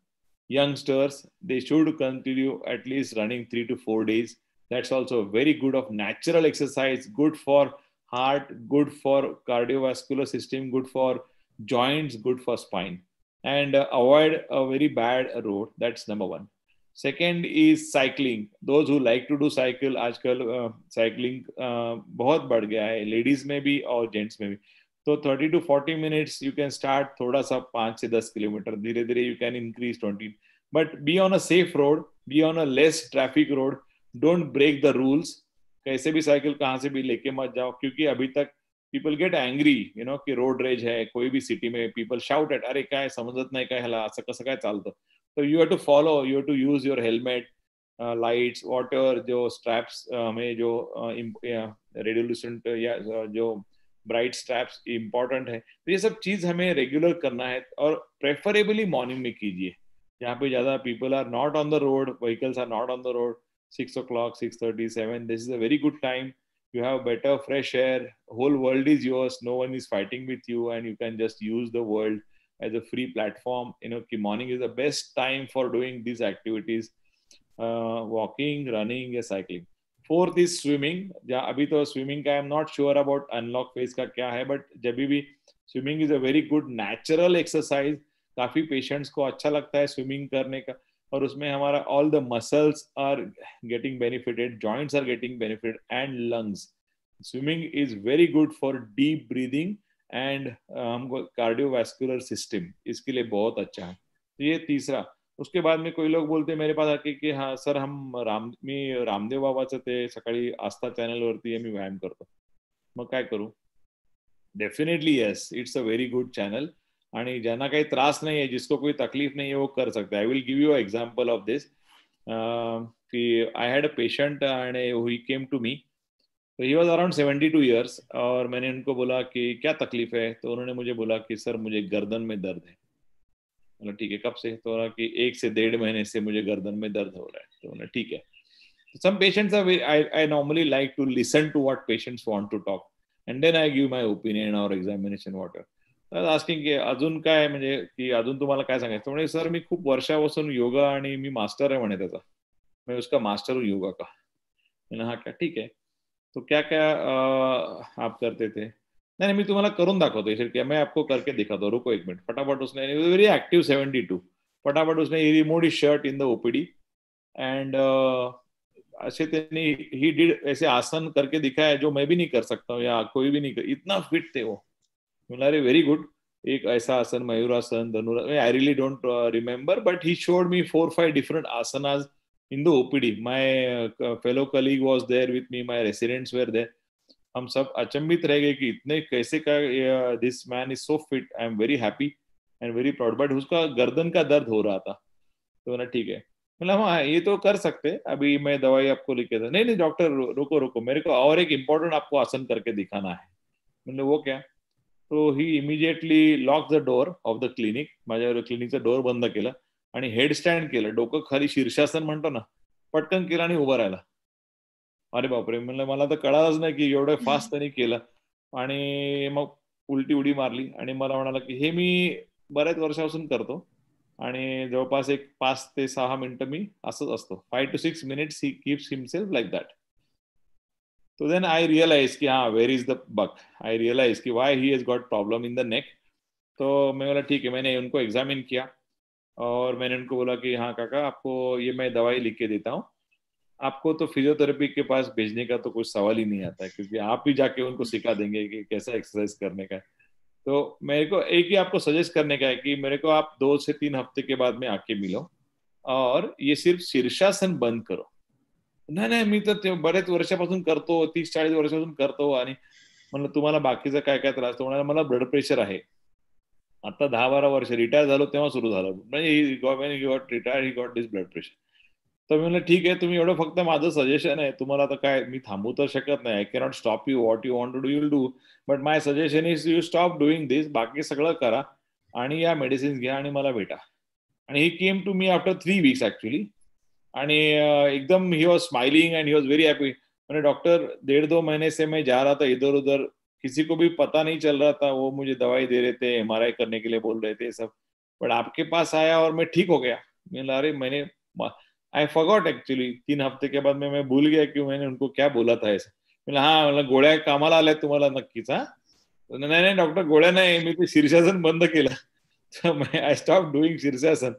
youngsters, they should continue at least running 3 to 4 days. That's also very good of natural exercise, good for heart, good for cardiovascular system, good for joints, good for spine. And avoid a very bad road. That's number 1. Second is cycling. Those who like to do cycle, आजकल cycling बहुत बढ़ गया है, ladies में भी और gents में भी. तो 30 to 40 minutes you can start, थोड़ा सा 5 से 10 किलोमीटर, धीरे धीरे you can increase 20. But be on a safe road, be on a less traffic road, don't break the rules. कैसे भी साइकिल कहाँ से भी लेके मत जाओ, क्योंकि अभी तक people get angry, कि रोड रेज है कोई भी सिटी में, people shout at, अरे काय समजत नाही काय ह्याला, असं कसं काय चालतं. So you have to follow, you have to use your helmet, lights, whatever, जो straps में जो रेडियोल्यूसेंट या जो ब्राइट स्ट्रैप्स इंपॉर्टेंट है. तो ये सब चीज हमें रेगुलर करना है, और प्रेफरेबली मॉर्निंग में कीजिए, जहाँ पे ज्यादा people are not on the road, vehicles are not on the road. 6 o'clock, 6:30, 7, this is a very good time. You have better fresh air, whole world is yours, no one is fighting with you, and you can just use the world as a free platform. Morning is the best time for doing these activities, walking, running या cycling. Fourth is swimming. अभी तो swimming का I am not sure about unlock phase का क्या है, but जब भी swimming is a very good natural exercise. Coffee patients को अच्छा लगता है स्विमिंग करने का, और उसमें हमारा all the muscles are getting benefited, joints are getting benefit, and lungs. Swimming is very good for deep breathing and हमको कार्डियोवैस्कुलर सिस्टम, इसके लिए बहुत अच्छा है. तो ये तीसरा. उसके बाद में कोई लोग बोलते मेरे पास आके की हाँ सर मी रामदेव बाबाचं ते सकाळी आस्था चॅनलवरती मी व्यायाम करतो, मग काय करू. Definitely yes, it's a very good channel, आणि ज्यांना काही त्रास नहीं है, जिसको कोई तकलीफ नहीं है, वो कर सकता है. I will give you example of this. कि I had a patient and he came to me. तो ही वॉज अराउंड 72 years, और मैंने उनको बोला कि क्या तकलीफ है, तो उन्होंने मुझे बोला कि सर मुझे गर्दन में दर्द है. ठीक है, कब से, तो कि 1 से 1.5 महीने से मुझे गर्दन में दर्द हो रहा है. तो ठीक है. Some patients are I normally like to listen to what patients want to talk, and then I give my opinion or examination whatever. I was asking की अजून काय, म्हणजे की अजून तुम्हाला काय सांगायचं. म्हणजे सर मी खूप वर्षापासून योगा, आणि मी मास्टर आहे म्हणे त्याचा, मैं उसका मास्टर हूँ योगा का. मैंने हाँ क्या, ठीक है, तो क्या क्या आप करते थे. नहीं मैं तुम्हाला करून दाखवतो, इसलिए मैं आपको करके दिखाता हूँ, रुको 1 मिनट. फटाफट उसने, वेरी एक्टिव 72, फटाफट उसने remove his shirt in the OPD, end ऐसे ही डिड ऐसे आसन करके दिखाया जो मैं भी नहीं कर सकता हूँ, या कोई भी नहीं कर, इतना फिट थे वो. अरे वेरी गुड. एक ऐसा आसन, mayurasana, dhanurasana, I really don't remember, but he showed me 4-5 different asanas in the OPD. My fellow colleague was there with me, my residents were there. हम सब अचंभित रह गए कि इतने कैसे का, this man is so fit, I am very happy and very proud. But उसका गर्दन का दर्द हो रहा था. तो ना ठीक है, मतलब हाँ ये तो कर सकते, अभी मैं दवाई आपको लिख के था. नहीं नहीं डॉक्टर रुको रुको, मेरे को और एक इम्पोर्टेंट आपको आसन करके दिखाना है. मतलब वो क्या? तो he immediately lock the door of the clinic. माझ्या क्लिनिकचा डोर बंद केला आणि हेड स्टँड केलं, डोकं खाली शीर्षासन म्हणतो ना, पटकन केलं आणि उभं राहिला. अरे बापरे, म्हणलं मला तर कळालंच नाही की एवढं फास्ट त्यांनी केलं. आणि मग उलटी उडी मारली आणि मला म्हणाला की हे मी बऱ्याच वर्षापासून करतो आणि जवळपास एक 5 ते 6 मिनिटं मी असंच असतो. 5 to 6 minutes he keeps himself like that. तो देन आई रियलाइज कि हाँ where is the bug. I realise कि why he has got problem in the neck. तो मैं बोला ठीक है, मैंने उनको एग्जामिन किया और मैंने उनको बोला कि हाँ काका, आपको ये मैं दवाई लिख के देता हूँ, आपको तो फिजियोथेरेपी के पास भेजने का तो कुछ सवाल ही नहीं आता है, क्योंकि आप ही जाके उनको सिखा देंगे कि कैसा एक्सरसाइज करने का है. तो मेरे को एक ही आपको सजेस्ट करने का है कि मेरे को आप 2 से 3 हफ्ते के बाद में आके मिलो और ये सिर्फ शीर्षासन बंद करो. नाही नाही, मी तर ते बरेच वर्षापासून करतो, 30-40 वर्षापासून करतो. आणि म्हणलं तुम्हाला बाकीचा काय काय त्रास? तो म्हणाला मला ब्लड प्रेशर आहे. आता 10-12 वर्ष रिटायर झालो तेव्हा सुरू झालं. म्हणजे got retire he got this blood pressure. तर मी म्हणलं ठीक आहे, तुम्ही एवढं फक्त माझं सजेशन आहे, तुम्हाला आता काय मी थांबू तर शकत नाही. I cannot stop you. What you want to do you will do, but my suggestion is you stop doing this. बाकी सगळं करा आणि या मेडिसिन्स घ्या आणि मला भेटा. आणि he came to me after 3 weeks actually. आणि एकदम he was smiling and he was very happy. मैंने डॉक्टर 1.5-2 महीने से मैं जा रहा था इधर उधर, किसी को भी पता नहीं चल रहा था. वो मुझे दवाई दे रहे थे, MRI करने के लिए बोल रहे थे सब, बट आपके पास आया और मैं ठीक हो गया. अरे मैंने आई फॉरगॉट एक्चुअली. 3 हफ्ते के बाद मैं भूल गया कि मैंने उनको क्या बोला था ऐसा. हाँ मला गोळ्या कामाला आल्या तुम्हाला नक्कीच. हा नाही नाही डॉक्टर, गोळ्या नाही, मी ते शीर्षासन बंद केलं. आई स्टॉप डुईंग शीर्षासन.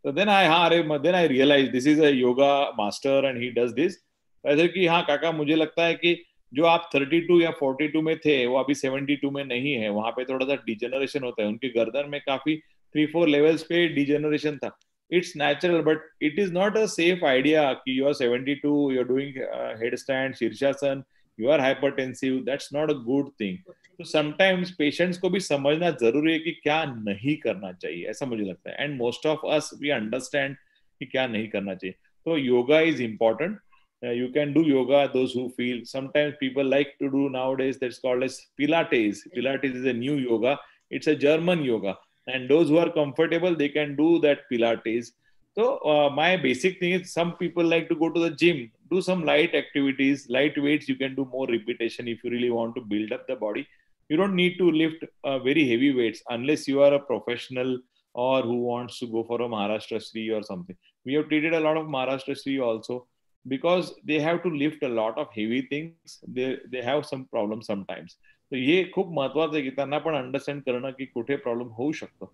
So then I realized this is a yoga master and he does this. ऐसे कि हाँ काका, मुझे लगता है कि जो आप 32 या 42 में थे वो अभी 72 में नहीं है. वहां पे थोड़ा सा डिजेनरेशन होता है. उनके गर्दन में काफी 3-4 लेवल्स पे डिजेनरेशन था. It's natural but it is not a safe idea कि you are 72, you are doing head stand, shirshasana, you are hypertensive. That's not a good thing. तो समटाइम्स पेशेंट्स को भी समझना जरूरी है कि क्या नहीं करना चाहिए, ऐसा मुझे लगता है. And most of us we understand कि क्या नहीं करना चाहिए. तो yoga is important. You can do yoga, those who feel. Sometimes people like to do nowadays, that's called as Pilates. Pilates is a new yoga. It's a German yoga. And those who are comfortable, they can do that Pilates. So my basic thing is, some people like to go to the gym, do some light activities, light weights. You can do more repetition if you really want to build up the body. You don't need to lift very heavy weights unless you are a professional or who wants to go for a Maharashtra Shri or something. We have treated a lot of Maharashtra Shri also, because they have to lift a lot of heavy things. They have some problems sometimes. So ये खूप महत्वाचं आहे की त्यांना पण understand करणं की कुठे प्रॉब्लेम होऊ शकतो.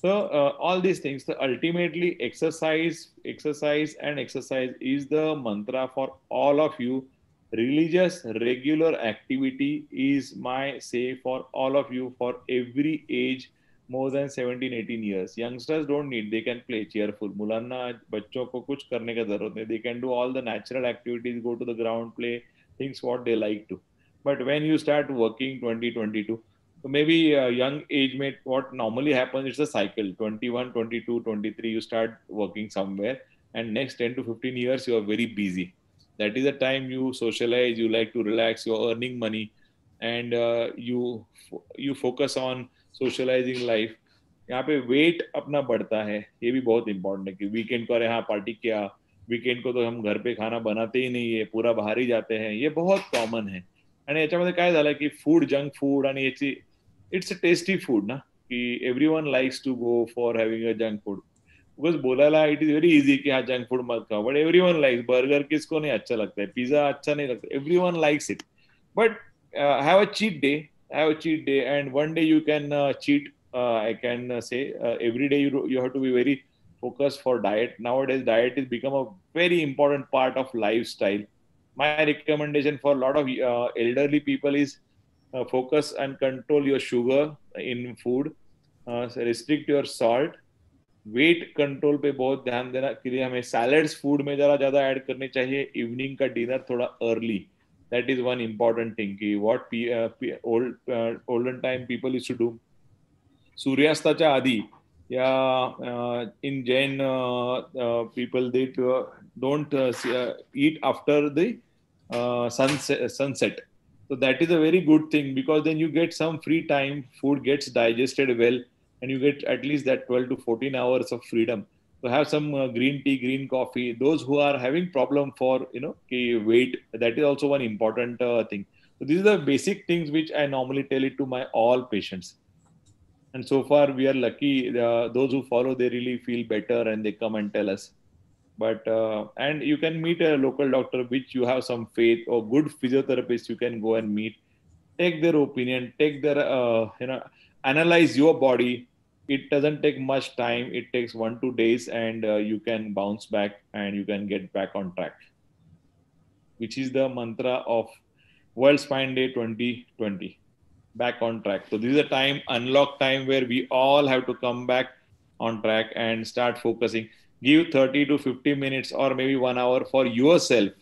So all these things, so ultimately exercise is the mantra for all of you. Religious regular activity is my say for all of you, for every age, more than 17-18 years. Youngsters don't need, they can play cheerful. मुलांना, बच्चों को कुछ करने का जरूरत नहीं. They can do all the natural activities, go to the ground, play things what they like to. But when you start working 20-22, so maybe a young age mate, what normally happens, it's a cycle. 21, 22, 23, you start working somewhere, and next 10 to 15 years you are very busy. That is the time you socialize, you like to relax, you're earning money, and you focus on socialising life. यहाँ पे weight अपना बढ़ता है, ये भी बहुत important है कि weekend को अरे हाँ पार्टी किया, वीकेंड को तो हम घर पे खाना बनाते ही नहीं है, पूरा बाहर ही जाते हैं. ये बहुत कॉमन है. आणि याच्यामध्ये काय झालं की फूड, जंक फूड, आणि याची इट्स अ टेस्टी फूड ना, की everyone likes to go for having a junk food. Because बोलायला इट इज वेरी इजी कि हाँ जंक फूड मत खाओ, बट एवरीवन लाइक्स. बर्गर किसको नहीं अच्छा लगता है, पिज्जा अच्छा नहीं लगता, everyone likes it. But have a cheat day. Have a cheat day, and one day you can cheat. I can say every day you have to be very focused for diet. Nowadays diet has become a very important part of lifestyle. My recommendation for a lot of elderly people is focus and control your sugar in food, so restrict your salt, weight control पे बहुत ध्यान देना के लिए हमें salads food में जरा ज्यादा add करने चाहिए. इवनिंग का डिनर थोड़ा early. That is one important thing कि what olden time people used to do. सूर्यास्ताच्या आधी या इन Jain people they don't eat after the sunset. So that is a very good thing, because then you get some free time, food gets digested well, and you get at least that 12 to 14 hours of freedom. So have some green tea, green coffee. Those who are having problem for weight, that is also one important thing. So these are the basic things which I normally tell it to my all patients. And so far we are lucky, those who follow, they really feel better and they come and tell us. But and you can meet a local doctor which you have some faith, or good physiotherapist you can go and meet. Take their opinion, take their analyze your body. It doesn't take much time. It takes 1-2 days, and you can bounce back and you can get back on track, which is the mantra of World Spine Day 2020. Back on track. So this is a time, unlock time, where we all have to come back on track and start focusing. Give 30 to 50 minutes or maybe 1 hour for yourself.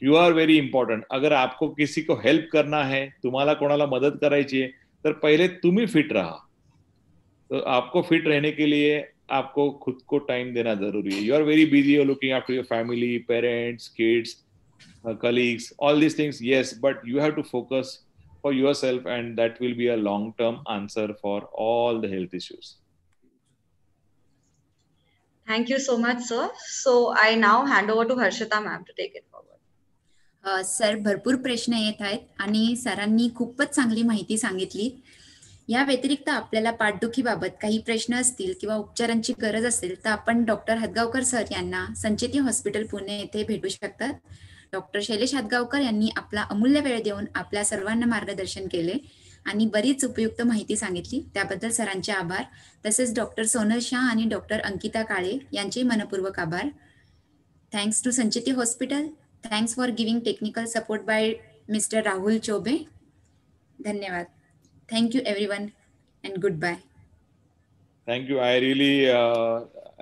You are very important. अगर आपको किसी को help करना है, तुम्हाला कोणाला मदत करायची आहे, तर पहिले तुम्ही फिट रहा. तो आपको फिट रहने के लिए आपको खुद को टाइम देना जरूरी है. You are very busy, you are looking after your family, parents, kids, colleagues, all these things. Yes, but you have to focus for yourself, and that will be a long-term answer for all the health issues. Thank you so much, sir. So I now hand over to Harshita ma'am to take it forward. Sir, भरपूर प्रश्न येत आहेत आणि सरांनी खूपच चांगली माहिती सांगितली. या व्यतिरिक्त आपल्याला पाठदुखीबाबत काही प्रश्न असतील किंवा उपचारांची गरज असेल तर आपण डॉक्टर हदगावकर सर यांना संचेती हॉस्पिटल पुणे येथे भेटू शकतात. डॉक्टर शैलेश हदगावकर यांनी आपला अमूल्य वेळ देऊन आपल्या सर्वांना मार्गदर्शन केले आणि बरीच उपयुक्त माहिती सांगितली. त्याबद्दल सरांचे आभार. तसेच डॉक्टर सोनल शाह आणि डॉक्टर अंकिता काळे यांचे मनपूर्वक आभार. Thanks to Sancheti hospital. Thanks for giving technical support by mister Rahul Choubey. धन्यवाद. Thank you everyone and goodbye. Thank you. I really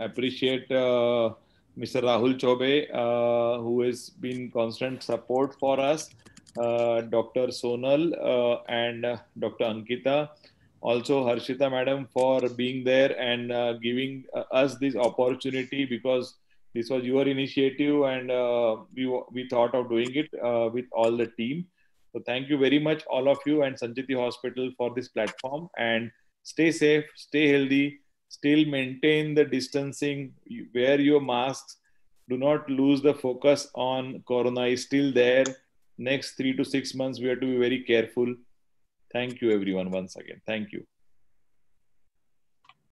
appreciate Mr. Rahul Chobe, who has been constant support for us, Dr. Sonal and Dr. Ankita. Also Harshita madam for being there and giving us this opportunity, because this was your initiative, and we thought of doing it with all the team. So thank you very much, all of you, and Sancheti Hospital for this platform. And stay safe, stay healthy, still maintain the distancing, wear your masks. Do not lose the focus on Corona is still there. Next 3 to 6 months, we have to be very careful. Thank you, everyone, once again. Thank you.